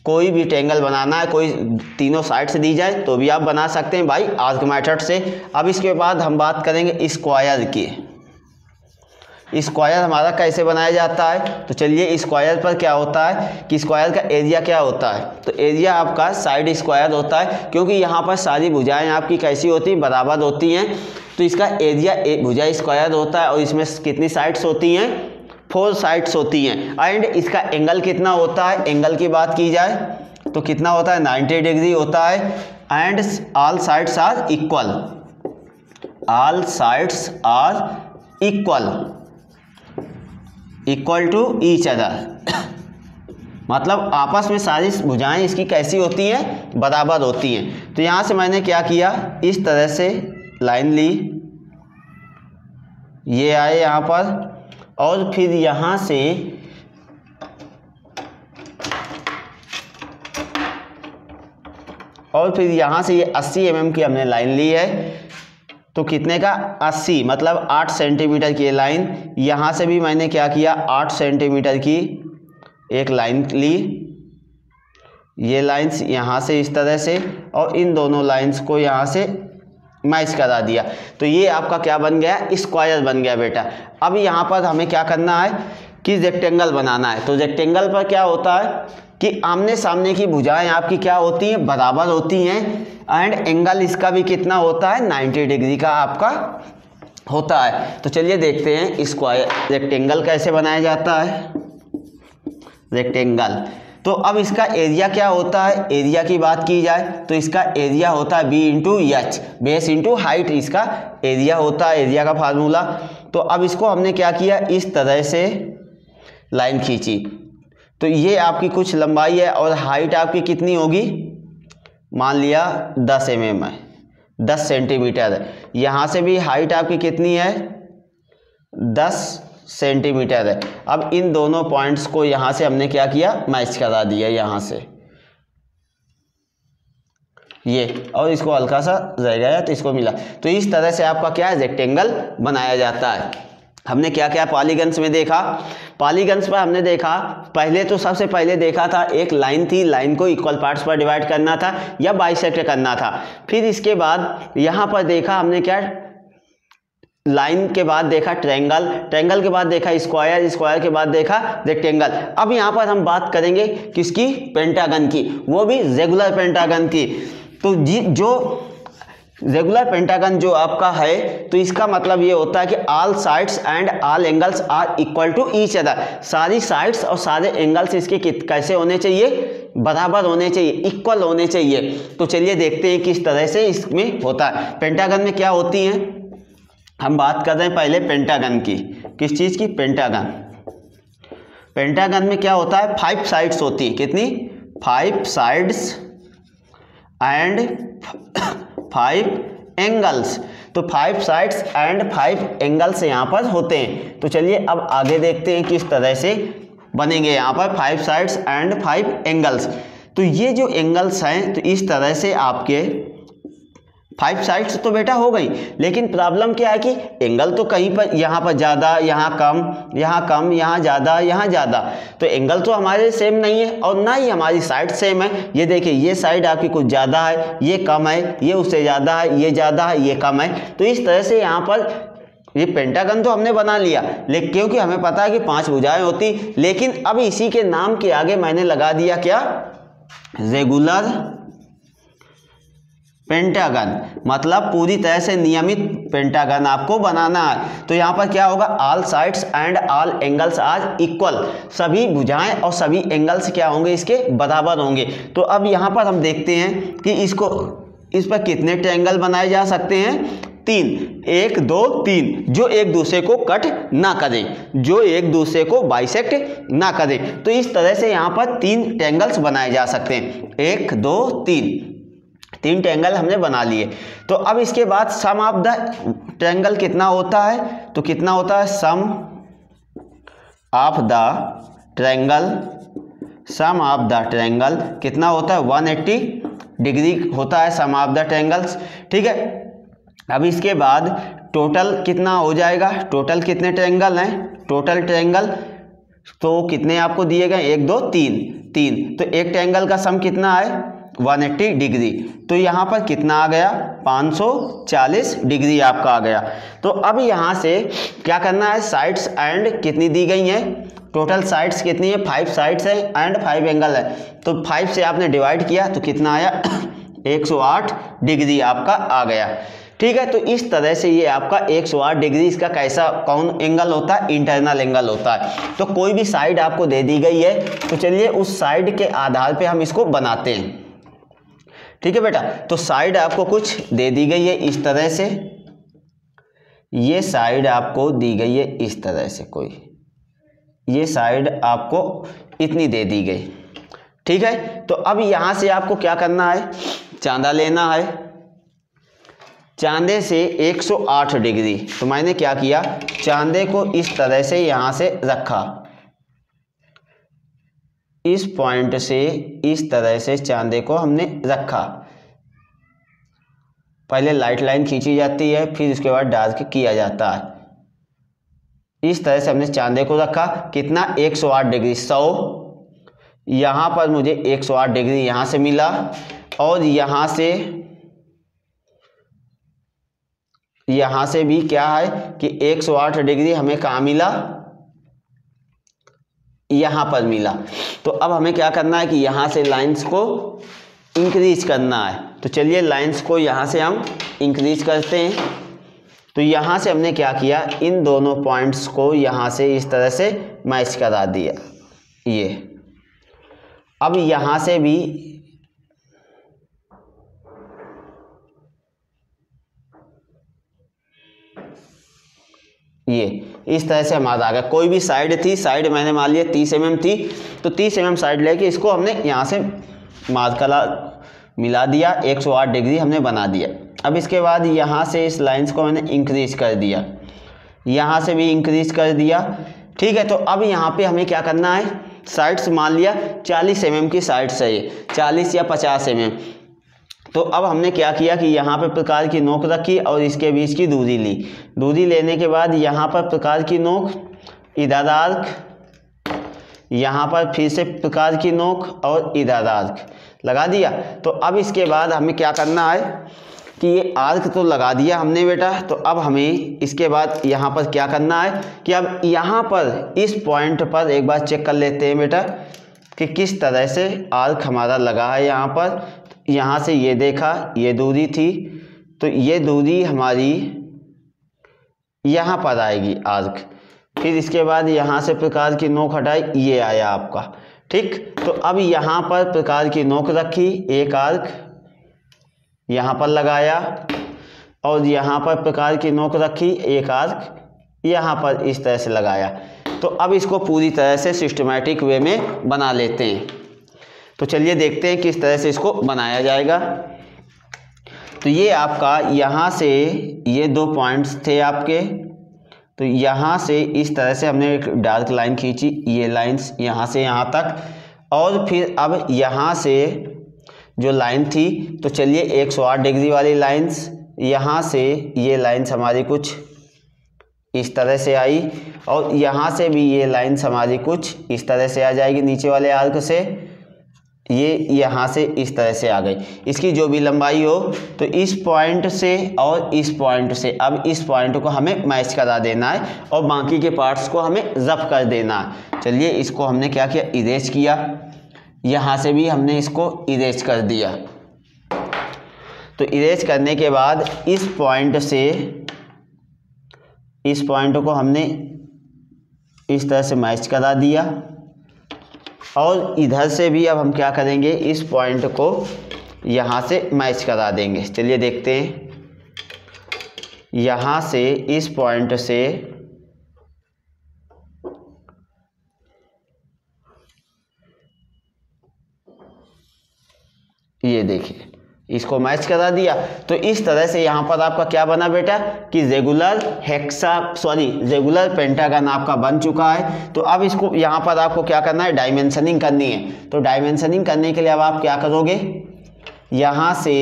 कोई भी ट्रायंगल बनाना है, कोई तीनों साइड से दी जाए तो भी आप बना सकते हैं भाई आर्क मेथड से। अब इसके बाद हम बात करेंगे स्क्वायर की। स्क्वायर हमारा कैसे बनाया जाता है। तो चलिए स्क्वायर पर क्या होता है कि स्क्वायर का एरिया क्या होता है। तो एरिया आपका साइड स्क्वायर होता है, क्योंकि यहाँ पर सारी भुजाएं आपकी कैसी होती हैं, बराबर होती हैं। तो इसका एरिया भुजा स्क्वायर होता है और इसमें कितनी साइड्स होती हैं, 4 साइड्स होती हैं। एंड इसका एंगल कितना होता है, एंगल की बात की जाए तो कितना होता है, 90 डिग्री होता है। And all sides are equal, all sides are equal to each other. मतलब आपस में सारी भुजाएं इसकी कैसी होती हैं, बराबर होती हैं। तो यहाँ से मैंने क्या किया, इस तरह से लाइन ली, ये आए यहाँ पर, और फिर यहाँ से ये 80 mm की हमने लाइन ली है। तो कितने का, 80, मतलब 8 सेंटीमीटर की लाइन। यहाँ से भी मैंने क्या किया, 8 सेंटीमीटर की एक लाइन ली। ये लाइंस यहाँ से इस तरह से, और इन दोनों लाइंस को यहाँ से मैच करा दिया। तो ये आपका क्या बन गया, स्क्वायर बन गया बेटा। अब यहाँ पर हमें क्या करना है कि रेक्टेंगल बनाना है। तो रेक्टेंगल पर क्या होता है कि आमने सामने की भुजाएं आपकी क्या होती हैं, बराबर होती हैं, एंड एंगल इसका भी कितना होता है, 90 डिग्री का आपका होता है। तो चलिए देखते हैं स्क्वायर रेक्टेंगल कैसे बनाया जाता है। रेक्टेंगल, तो अब इसका एरिया क्या होता है, एरिया की बात की जाए तो इसका एरिया होता है b into h, base into height इसका एरिया होता है, एरिया का फार्मूला। तो अब इसको हमने क्या किया, इस तरह से लाइन खींची, तो ये आपकी कुछ लंबाई है और हाइट आपकी कितनी होगी, मान लिया 10 mm है, 10 सेंटीमीटर है। यहाँ से भी हाइट आपकी कितनी है, 10 सेंटीमीटर है। अब इन दोनों पॉइंट्स को यहाँ से हमने क्या किया, मैच करा दिया यहाँ से ये, और इसको हल्का सा रह गया तो इसको मिला। तो इस तरह से आपका क्या है, रेक्टेंगल बनाया जाता है। हमने क्या क्या पॉलीगन्स में देखा, पॉलीगन्स पर हमने देखा, पहले तो सबसे पहले देखा था एक लाइन थी, लाइन को इक्वल पार्ट्स पर डिवाइड करना था या बाइसेक्ट करना था। फिर इसके बाद यहाँ पर देखा हमने क्या, लाइन के बाद देखा ट्रायंगल, ट्रायंगल के बाद देखा स्क्वायर, स्क्वायर के बाद देखा रेक्टेंगल। अब यहाँ पर हम बात करेंगे किसकी, पेंटागन की, वो भी रेगुलर पेंटागन की। तो जो रेगुलर पेंटागन जो आपका है, तो इसका मतलब ये होता है कि all sides and all angles are equal to each other, सारी साइड्स और सारे एंगल्स इसके कैसे होने चाहिए, बराबर होने चाहिए, इक्वल होने चाहिए। तो चलिए देखते हैं किस तरह से इसमें होता है। पेंटागन में क्या होती हैं, हम बात कर रहे हैं पहले पेंटागन की, किस चीज़ की, पेंटागन। पेंटागन में क्या होता है, 5 साइड्स होती है, कितनी, 5 साइड्स एंड 5 एंगल्स। तो 5 साइड्स एंड 5 एंगल्स यहाँ पर होते हैं। तो चलिए अब आगे देखते हैं किस तरह से बनेंगे यहाँ पर 5 साइड्स एंड 5 एंगल्स। तो ये जो एंगल्स हैं, तो इस तरह से आपके 5 साइड्स तो बेटा हो गई, लेकिन प्रॉब्लम क्या है कि एंगल तो कहीं पर, यहाँ पर ज़्यादा, यहाँ कम, यहाँ कम, यहाँ ज़्यादा, यहाँ ज़्यादा। तो एंगल तो हमारे सेम नहीं है और ना ही हमारी साइड सेम है। ये देखिए, ये साइड आपकी कुछ ज़्यादा है, ये कम है, ये उससे ज़्यादा है, ये ज़्यादा है, ये कम है। तो इस तरह से यहाँ पर ये पेंटागन तो हमने बना लिया, लेकिन क्योंकि हमें पता है कि 5 भुजाएं होती, लेकिन अब इसी के नाम के आगे मैंने लगा दिया क्या, रेगुलर पेंटागन, मतलब पूरी तरह से नियमित पेंटागन आपको बनाना है। तो यहाँ पर क्या होगा, all sides and all angles are equal, सभी भुजाएं और सभी एंगल्स क्या होंगे, इसके बराबर होंगे। तो अब यहाँ पर हम देखते हैं कि इस पर कितने ट्रायंगल बनाए जा सकते हैं, 3, 1 2 3, जो एक दूसरे को कट ना करें, जो एक दूसरे को बाइसेक्ट ना करें। तो इस तरह से यहाँ पर 3 ट्रायंगल्स बनाए जा सकते हैं, 1 2 3 ट्रायंगल हमने बना लिए। तो अब इसके बाद सम ऑफ द ट्रायंगल कितना होता है, तो कितना होता है, sum of the triangle, sum of the triangle कितना होता है, 180 डिग्री होता है सम ऑफ द ट्रायंगल्स, ठीक है। अब इसके बाद टोटल कितना हो जाएगा, टोटल कितने ट्रायंगल हैं, टोटल ट्रायंगल तो कितने आपको दिए गए, 1 2 3, तो एक ट्रायंगल का सम कितना है, 180 डिग्री। तो यहाँ पर कितना आ गया, 540 डिग्री आपका आ गया। तो अब यहाँ से क्या करना है, साइड्स एंड कितनी दी गई हैं, टोटल साइड्स कितनी है, 5 साइड्स है एंड 5 एंगल है। तो 5 से आपने डिवाइड किया तो कितना आया 108 डिग्री आपका आ गया, ठीक है। तो इस तरह से ये आपका 108 डिग्री, इसका कैसा कौन एंगल होता है, इंटरनल एंगल होता है। तो कोई भी साइड आपको दे दी गई है, तो चलिए उस साइड के आधार पे हम इसको बनाते हैं, ठीक है बेटा। तो साइड आपको कुछ दे दी गई है इस तरह से, ये साइड आपको दी गई है इस तरह से, कोई ये साइड आपको इतनी दे दी गई, ठीक है। तो अब यहाँ से आपको क्या करना है, चांदा लेना है, चांदे से 108 डिग्री। तो मैंने क्या किया, चांदे को इस तरह से यहाँ से रखा, इस पॉइंट से इस तरह से चांदे को हमने रखा। पहले लाइट लाइन खींची जाती है, फिर उसके बाद डार्क किया जाता है। इस तरह से हमने चांदे को रखा, कितना 108 डिग्री, 100 यहाँ पर मुझे 108 डिग्री यहाँ से मिला, और यहाँ से भी क्या है कि 108 डिग्री हमें कहाँ मिला, यहाँ पर मिला। तो अब हमें क्या करना है कि यहाँ से लाइंस को इंक्रीज करना है। तो चलिए लाइंस को यहाँ से हम इंक्रीज करते हैं। तो यहाँ से हमने क्या किया, इन दोनों पॉइंट्स को यहाँ से इस तरह से मैच करा दिया। ये अब यहाँ से भी ये इस तरह से हमारा आ गया। कोई भी साइड थी, साइड मैंने मान लिया 30 mm थी, तो 30 mm साइड लेके इसको हमने यहाँ से मार्कला मिला दिया, 108 डिग्री हमने बना दिया। अब इसके बाद यहाँ से इस लाइंस को मैंने इंक्रीज कर दिया, यहाँ से भी इंक्रीज कर दिया। ठीक है, तो अब यहाँ पे हमें क्या करना है, साइड्स मान लिया 40 mm की साइड्स है ये, 40 या 50 mm। तो अब हमने क्या किया कि यहाँ पर प्रकार की नोक रखी और इसके बीच की दूरी ली। दूरी लेने के बाद यहाँ पर प्रकार की नोक, इधर आर्क, यहाँ पर फिर से प्रकार की नोक और इधर आर्क लगा दिया। तो अब इसके बाद हमें क्या करना है कि ये आर्क तो लगा दिया हमने बेटा। तो अब हमें इसके बाद यहाँ पर क्या करना है कि अब यहाँ पर इस पॉइंट पर एक बार चेक कर लेते हैं बेटा कि किस तरह से आर्क हमारा लगा है। यहाँ पर यहाँ से ये देखा, ये दूरी थी, तो ये दूरी हमारी यहाँ पर आएगी आर्क। फिर इसके बाद यहाँ से प्रकार की नोक हटाई, ये आया आपका। ठीक, तो अब यहाँ पर प्रकार की नोक रखी, एक आर्क यहाँ पर लगाया और यहाँ पर प्रकार की नोक रखी, एक आर्क यहाँ पर इस तरह से लगाया। तो अब इसको पूरी तरह से सिस्टमैटिक वे में बना लेते हैं। तो चलिए देखते हैं किस तरह से इसको बनाया जाएगा। तो ये आपका यहाँ से ये 2 पॉइंट्स थे आपके, तो यहाँ से इस तरह से हमने एक डार्क लाइन खींची, ये लाइंस यहाँ से यहाँ तक, और फिर अब यहाँ से जो लाइन थी, तो चलिए 108 डिग्री वाली लाइंस, यहाँ से ये लाइंस हमारी कुछ इस तरह से आई और यहाँ से भी ये लाइंस हमारी कुछ इस तरह से आ जाएगी नीचे वाले आर्क से, ये यहाँ से इस तरह से आ गई। इसकी जो भी लंबाई हो, तो इस पॉइंट से और इस पॉइंट से, अब इस पॉइंट को हमें मैच करा देना है और बाकी के पार्ट्स को हमें रफ कर देना है। चलिए इसको हमने क्या किया, इरेज किया, यहाँ से भी हमने इसको इरेज कर दिया। तो इरेज करने के बाद इस पॉइंट से इस पॉइंट को हमने इस तरह से मैच करा दिया और इधर से भी अब हम क्या करेंगे, इस पॉइंट को यहाँ से मैच करा देंगे। चलिए देखते हैं, यहाँ से इस पॉइंट से ये देखिए इसको मैच करा दिया। तो इस तरह से यहाँ पर आपका क्या बना बेटा कि रेगुलर पेंटागन आपका बन चुका है। तो अब इसको यहाँ पर आपको क्या करना है, डायमेंशनिंग करनी है। तो डायमेंशनिंग करने के लिए अब आप क्या करोगे, यहाँ से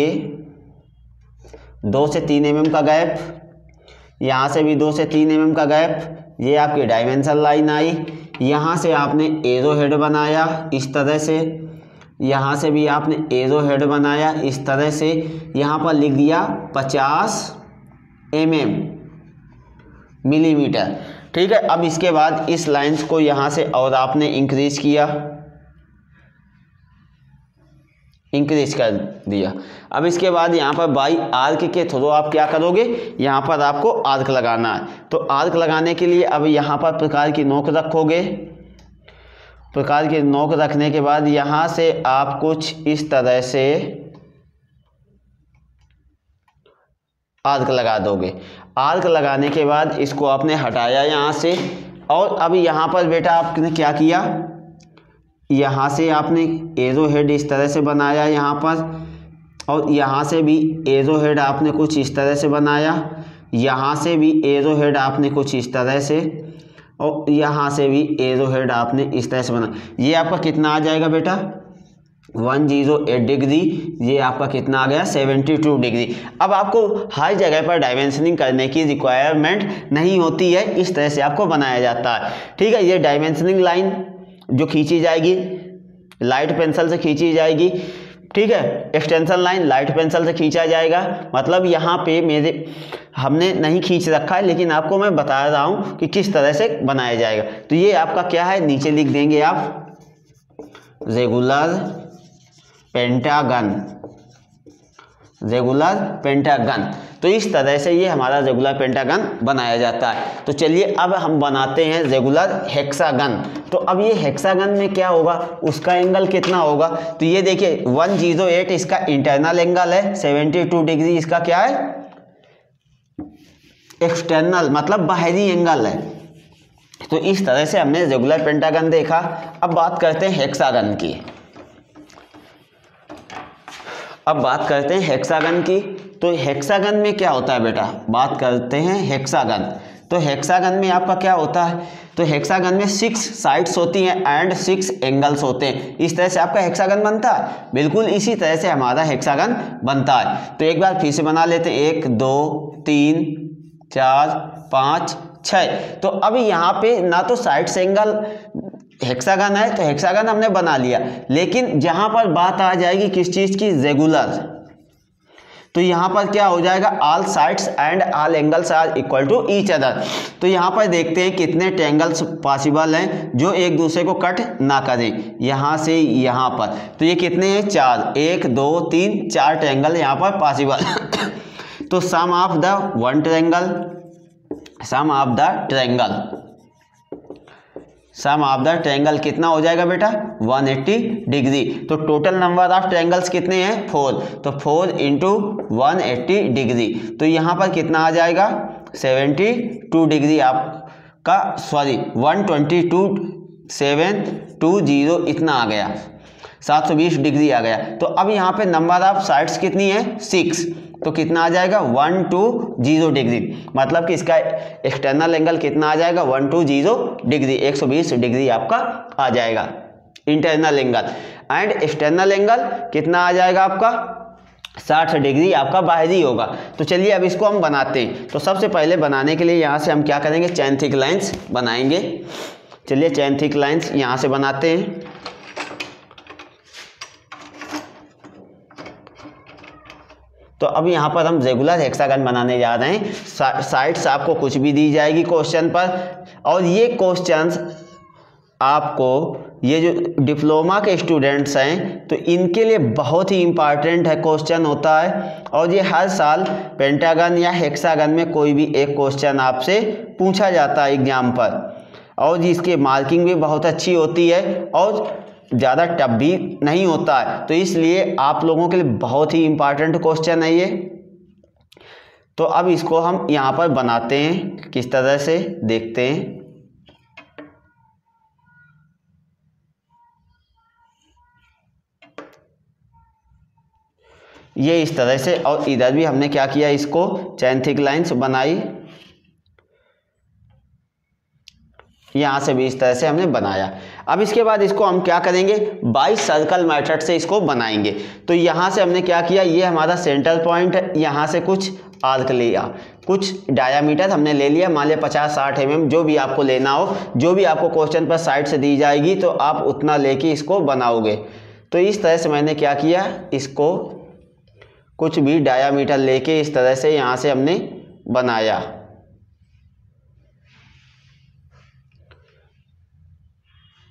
2 से 3 mm का गैप, यहाँ से भी 2 से 3 mm का गैप, ये आपकी डायमेंशन लाइन आई। यहाँ से आपने एरो हेड बनाया इस तरह से, यहाँ से भी आपने एरो हेड बनाया इस तरह से, यहाँ पर लिख दिया 50 मिलीमीटर। ठीक है, अब इसके बाद इस लाइंस को यहाँ से और आपने इंक्रीज कर दिया। अब इसके बाद यहाँ पर बाई आर्क के थ्रू आप क्या करोगे, यहाँ पर आपको आर्क लगाना है। तो आर्क लगाने के लिए अब यहाँ पर प्रकार की नोक रखोगे। प्रकार की नोक रखने के बाद यहाँ से आप कुछ इस तरह से आर्क लगा दोगे। आर्क लगाने के बाद इसको आपने हटाया यहाँ से, और अब यहाँ पर बेटा आपने क्या किया, यहाँ से आपने एरो हेड इस तरह से बनाया यहाँ पर, और यहाँ से भी एरो हेड आपने कुछ इस तरह से बनाया, यहाँ से भी एरो हेड आपने कुछ इस तरह से, और यहाँ से भी एरो हेड आपने इस तरह से बना। ये आपका कितना आ जाएगा बेटा 108 डिग्री, ये आपका कितना आ गया 72 डिग्री। अब आपको हर जगह पर डायमेंशनिंग करने की रिक्वायरमेंट नहीं होती है, इस तरह से आपको बनाया जाता है। ठीक है, ये डायमेंशनिंग लाइन जो खींची जाएगी लाइट पेंसिल से खींची जाएगी, ठीक है। एक्सटेंशन लाइन लाइट पेंसिल से खींचा जाएगा, मतलब यहाँ पे हमने नहीं खींच रखा है, लेकिन आपको मैं बता रहा हूँ कि किस तरह से बनाया जाएगा। तो ये आपका क्या है, नीचे लिख देंगे आप रेगुलर पेंटागन, रेगुलर पेंटागन। तो इस तरह से ये हमारा रेगुलर पेंटागन बनाया जाता है। तो चलिए अब हम बनाते हैं रेगुलर हेक्सागन। तो अब ये हेक्सागन में क्या होगा, उसका एंगल कितना होगा, तो ये देखिए 108 इसका इंटरनल एंगल है, 72 डिग्री इसका क्या है, एक्सटर्नल मतलब बाहरी एंगल है। तो इस तरह से हमने रेगुलर पेंटागन देखा। अब बात करते हैं हेक्सागन की। अब बात करते हैं हेक्सागन की। तो हेक्सागन में क्या होता है बेटा, बात करते हैं हेक्सागन। तो हेक्सागन में आपका क्या होता है, तो हेक्सागन में 6 साइड्स होती हैं एंड 6 एंगल्स होते हैं। इस तरह से आपका हेक्सागन बनता है, बिल्कुल इसी तरह से हमारा हेक्सागन बनता है। तो एक बार फिर से बना लेते हैं, 1 2 3 4 5 6। तो अब यहाँ पे ना तो साइड से एंगल हेक्सागन है, तो हेक्सागन हमने बना लिया, लेकिन जहाँ पर बात आ जाएगी किस चीज़ की, रेगुलर, तो यहाँ पर क्या हो जाएगा, all sides and all angles are equal to each other. तो यहाँ पर देखते हैं कितने ट्रायंगल्स पॉसिबल हैं जो एक दूसरे को कट ना करें, यहाँ से यहाँ पर। तो ये कितने हैं, 4, 1 2 3 4 ट्रायंगल यहाँ पर पॉसिबल। तो sum of the one triangle, sum of the triangle, sum of the triangle कितना हो जाएगा बेटा, 180 डिग्री। तो टोटल नंबर ऑफ ट्रायंगल्स कितने हैं, 4। तो 4 इंटू 180 डिग्री, तो यहाँ पर कितना आ जाएगा, 72 डिग्री आपका, सॉरी 122 720 इतना आ गया, 720 डिग्री आ गया। तो अब यहाँ पे नंबर ऑफ साइड्स कितनी है, 6। तो कितना आ जाएगा, 120 डिग्री, मतलब कि इसका एक्सटर्नल एंगल कितना आ जाएगा, 120 डिग्री, 120 डिग्री आपका आ जाएगा internal angle. And external angle कितना आ जाएगा आपका, 60 डिग्री आपका बाहरी होगा। तो चलिए अब इसको हम बनाते हैं। तो सबसे पहले बनाने के लिए यहाँ से हम क्या करेंगे, चैन थिक लाइन्स बनाएंगे। चलिए चैन थिक लाइन्स यहाँ से बनाते हैं। तो अब यहाँ पर हम रेगुलर हेक्सागन बनाने जा रहे हैं। साइड्स आपको कुछ भी दी जाएगी क्वेश्चन पर, और ये क्वेश्चंस आपको, ये जो डिप्लोमा के स्टूडेंट्स हैं तो इनके लिए बहुत ही इम्पॉर्टेंट है क्वेश्चन होता है। और ये हर साल पेंटागन या हेक्सागन में कोई भी एक क्वेश्चन आपसे पूछा जाता है एग्जाम पर, और इसकी मार्किंग भी बहुत अच्छी होती है और ज़्यादा टफ भी नहीं होता है। तो इसलिए आप लोगों के लिए बहुत ही इम्पॉर्टेंट क्वेश्चन है ये। तो अब इसको हम यहाँ पर बनाते हैं, किस तरह से देखते हैं। ये इस तरह से, और इधर भी हमने क्या किया, इसको चैन थिक लाइन्स बनाई, यहाँ से भी इस तरह से हमने बनाया। अब इसके बाद इसको हम क्या करेंगे, बाई सर्कल मेथड से इसको बनाएंगे। तो यहाँ से हमने क्या किया, ये हमारा सेंटर पॉइंट है, यहाँ से कुछ आर्क लिया, कुछ डायामीटर हमने ले लिया, मान लिया 50-60 mm, जो भी आपको लेना हो, जो भी आपको क्वेश्चन पर साइड से दी जाएगी तो आप उतना लेके इसको बनाओगे। तो इस तरह से मैंने क्या किया, इसको कुछ भी डायामीटर लेके इस तरह से यहाँ से हमने बनाया।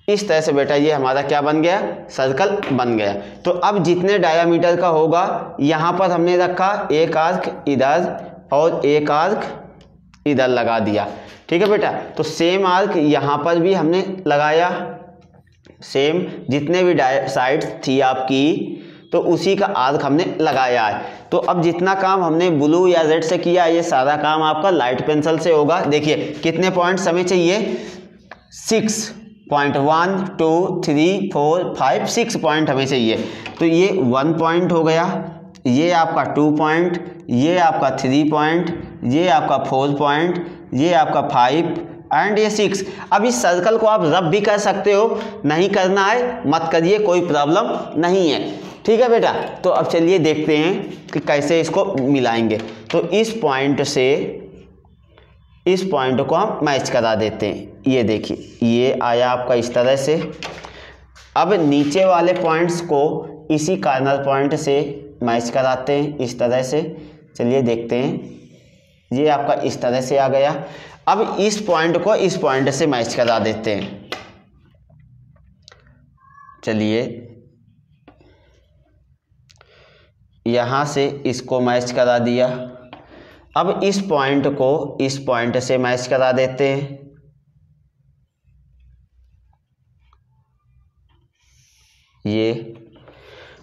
इस तरह से बेटा ये हमारा क्या बन गया, सर्कल बन गया। तो अब जितने डायामीटर का होगा यहाँ पर हमने रखा, एक आर्क इधर और एक आर्क इधर लगा दिया, ठीक है बेटा। तो सेम आर्क यहाँ पर भी हमने लगाया, सेम जितने भी साइड थी आपकी तो उसी का आर्क हमने लगाया है। तो अब जितना काम हमने ब्लू या रेड से किया, ये सारा काम आपका लाइट पेंसिल से होगा। देखिए कितने पॉइंट्स हमें चाहिए, 6 पॉइंट, 1 2 3 4 5 6 पॉइंट हमें चाहिए। तो ये 1 पॉइंट हो गया, ये आपका 2 पॉइंट, ये आपका 3 पॉइंट, ये आपका 4 पॉइंट, ये आपका 5 एंड ये 6। अब इस सर्कल को आप रब भी कर सकते हो, नहीं करना है मत करिए, कोई प्रॉब्लम नहीं है, ठीक है बेटा। तो अब चलिए देखते हैं कि कैसे इसको मिलाएंगे। तो इस पॉइंट से इस पॉइंट को हम मैच करा देते हैं। ये देखिए ये आया आपका इस तरह से। अब नीचे वाले पॉइंट्स को इसी कॉर्नर पॉइंट से मैच कराते हैं इस तरह से। चलिए देखते हैं, ये आपका इस तरह से आ गया। अब इस पॉइंट को इस पॉइंट से मैच करा देते हैं। चलिए यहाँ से इसको मैच करा दिया। अब इस पॉइंट को इस पॉइंट से मैच करा देते हैं। ये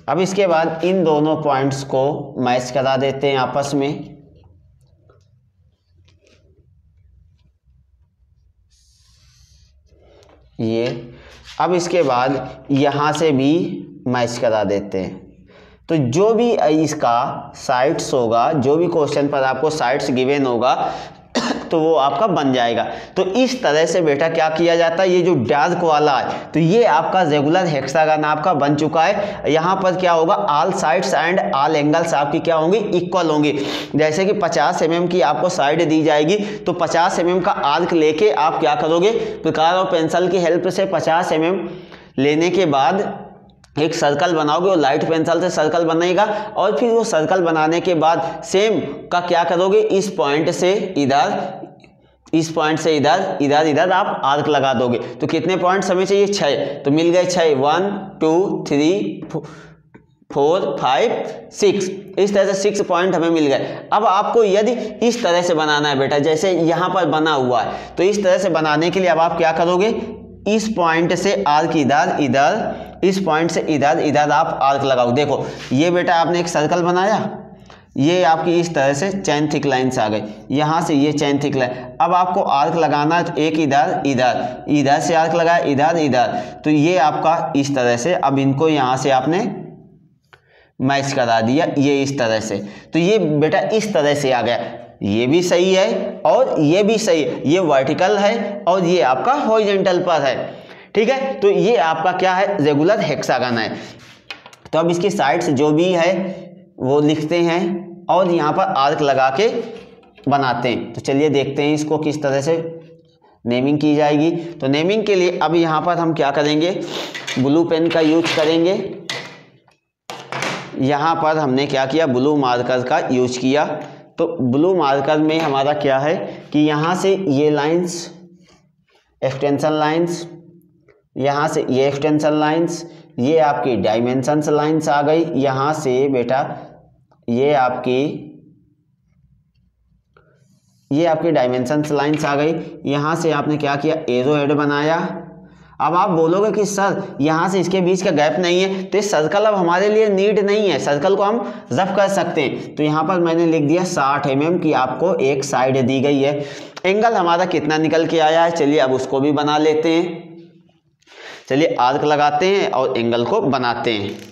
अब इसके बाद इन दोनों पॉइंट्स को मैच करा देते हैं आपस में। ये अब इसके बाद यहाँ से भी मैच करा देते हैं। तो जो भी इसका साइड्स होगा, जो भी क्वेश्चन पर आपको साइड्स गिवन होगा तो वो आपका बन जाएगा। तो इस तरह से बेटा क्या किया जाता है, ये जो डार्क वाला है तो ये आपका रेगुलर हेक्सागन आपका बन चुका है। यहाँ पर क्या होगा, all sides and all angles आपकी क्या होंगी, इक्वल होंगी। जैसे कि 50 mm की आपको साइड दी जाएगी तो 50 mm का आर्क लेके आप क्या करोगे, प्रकार और पेंसिल की हेल्प से 50 mm लेने के बाद एक सर्कल बनाओगे और लाइट पेंसिल से सर्कल बनेगा। और फिर वो सर्कल बनाने के बाद सेम का क्या करोगे, इस पॉइंट से इधर, इस पॉइंट से इधर, इधर इधर आप आर्क लगा दोगे। तो कितने पॉइंट्स हमें चाहिए, 6। तो मिल गए 6, 1 2 3 4 5 6। इस तरह से 6 पॉइंट हमें मिल गए। अब आपको यदि इस तरह से बनाना है बेटा, जैसे यहाँ पर बना हुआ है, तो इस तरह से बनाने के लिए अब आप क्या करोगे, इस पॉइंट से आर्क इधर इधर, इस पॉइंट से इधर इधर आप आर्क लगाओ। देखो ये बेटा आपने एक सर्कल बनाया, ये आपकी इस तरह से चैन थिक लाइन्स आ गई, यहाँ से ये चैन थिक लाइन। अब आपको आर्क लगाना है, एक इधर इधर, इधर से आर्क लगाया, इधर इधर, तो ये आपका इस तरह से। अब इनको यहाँ से आपने मैच करा दिया, ये इस तरह से। तो ये बेटा इस तरह से आ गया, ये भी सही है और ये भी सही है, ये वर्टिकल है और ये आपका हॉरिजॉन्टल पर है। ठीक है, तो ये आपका क्या है, रेगुलर हेक्सागन है। तो अब इसकी साइड्स जो भी है वो लिखते हैं और यहाँ पर आर्क लगा के बनाते हैं। तो चलिए देखते हैं इसको किस तरह से नेमिंग की जाएगी। तो नेमिंग के लिए अब यहाँ पर हम क्या करेंगे, ब्लू पेन का यूज करेंगे। यहाँ पर हमने क्या किया, ब्लू मार्कर का यूज किया। तो ब्लू मार्कर में हमारा क्या है कि यहाँ से ये लाइंस एक्सटेंशन लाइंस, यहाँ से ये एक्सटेंशन लाइंस, ये आपकी डायमेंशंस लाइंस आ गई। यहाँ से बेटा ये आपकी डायमेंशंस लाइंस आ गई। यहाँ से आपने क्या किया, एरो हेड बनाया। अब आप बोलोगे कि सर यहाँ से इसके बीच का गैप नहीं है, तो ये सर्कल अब हमारे लिए नीड नहीं है, सर्कल को हम रफ कर सकते हैं। तो यहाँ पर मैंने लिख दिया 60 mm की आपको एक साइड दी गई है। एंगल हमारा कितना निकल के आया है, चलिए अब उसको भी बना लेते हैं। चलिए आर्क लगाते हैं और एंगल को बनाते हैं।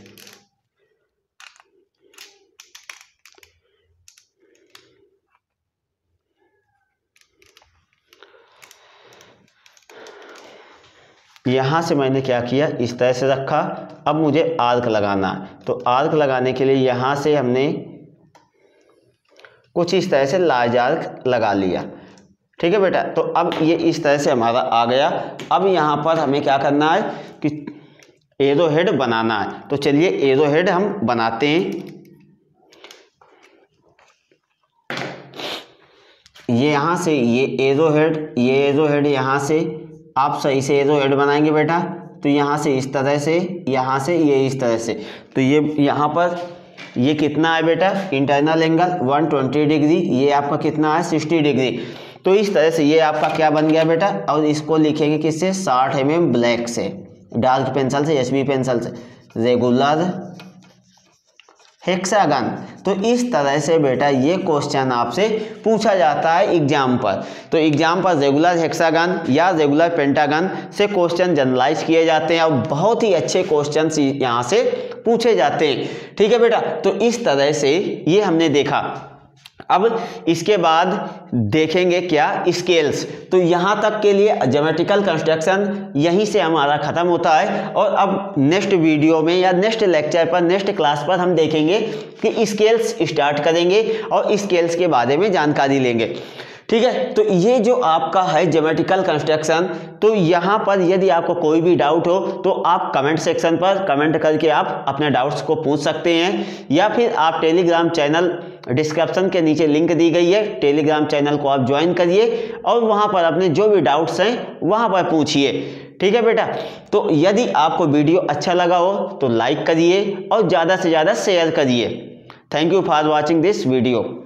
यहाँ से मैंने क्या किया, इस तरह से रखा। अब मुझे आर्क लगाना है, तो आर्क लगाने के लिए यहाँ से हमने कुछ इस तरह से लार्ज आर्क लगा लिया। ठीक है बेटा, तो अब ये इस तरह से हमारा आ गया। अब यहाँ पर हमें क्या करना है कि एरो हेड बनाना है। तो चलिए एरो हेड हम बनाते हैं। ये यहाँ से ये एरो हेड यहाँ से आप सही से एरो हेड बनाएंगे बेटा। तो यहाँ से इस तरह से, यहाँ से ये इस तरह से। तो ये यहाँ पर ये कितना है बेटा, इंटरनल एंगल 120 डिग्री, ये आपका कितना है 60 डिग्री। तो इस तरह से ये आपका क्या बन गया बेटा। और इसको लिखेंगे किससे, 60 mm ब्लैक से, डार्क पेंसिल से, एचबी पेंसिल से, रेगुलर हेक्सागन। तो इस तरह से बेटा ये क्वेश्चन आपसे पूछा जाता है एग्जाम पर। तो एग्जाम पर रेगुलर हेक्सागन या रेगुलर पेंटागन से क्वेश्चन जनरलाइज किए जाते हैं और बहुत ही अच्छे क्वेश्चन यहाँ से पूछे जाते हैं। ठीक है बेटा, तो इस तरह से ये हमने देखा। अब इसके बाद देखेंगे क्या, स्केल्स। तो यहाँ तक के लिए ज्योमेट्रिकल कंस्ट्रक्शन यहीं से हमारा ख़त्म होता है। और अब नेक्स्ट वीडियो में या नेक्स्ट लेक्चर पर, नेक्स्ट क्लास पर हम देखेंगे कि स्केल्स स्टार्ट करेंगे और स्केल्स के बारे में जानकारी लेंगे। ठीक है। तो ये जो आपका है ज्योमेट्रिकल कंस्ट्रक्शन, तो यहाँ पर यदि आपको कोई भी डाउट हो तो आप कमेंट सेक्शन पर कमेंट करके आप अपने डाउट्स को पूछ सकते हैं, या फिर आप टेलीग्राम चैनल डिस्क्रिप्शन के नीचे लिंक दी गई है, टेलीग्राम चैनल को आप ज्वाइन करिए और वहाँ पर अपने जो भी डाउट्स हैं वहाँ पर पूछिए। ठीक है बेटा। तो यदि आपको वीडियो अच्छा लगा हो तो लाइक करिए और ज़्यादा से ज़्यादा शेयर करिए। Thank you for watching this video.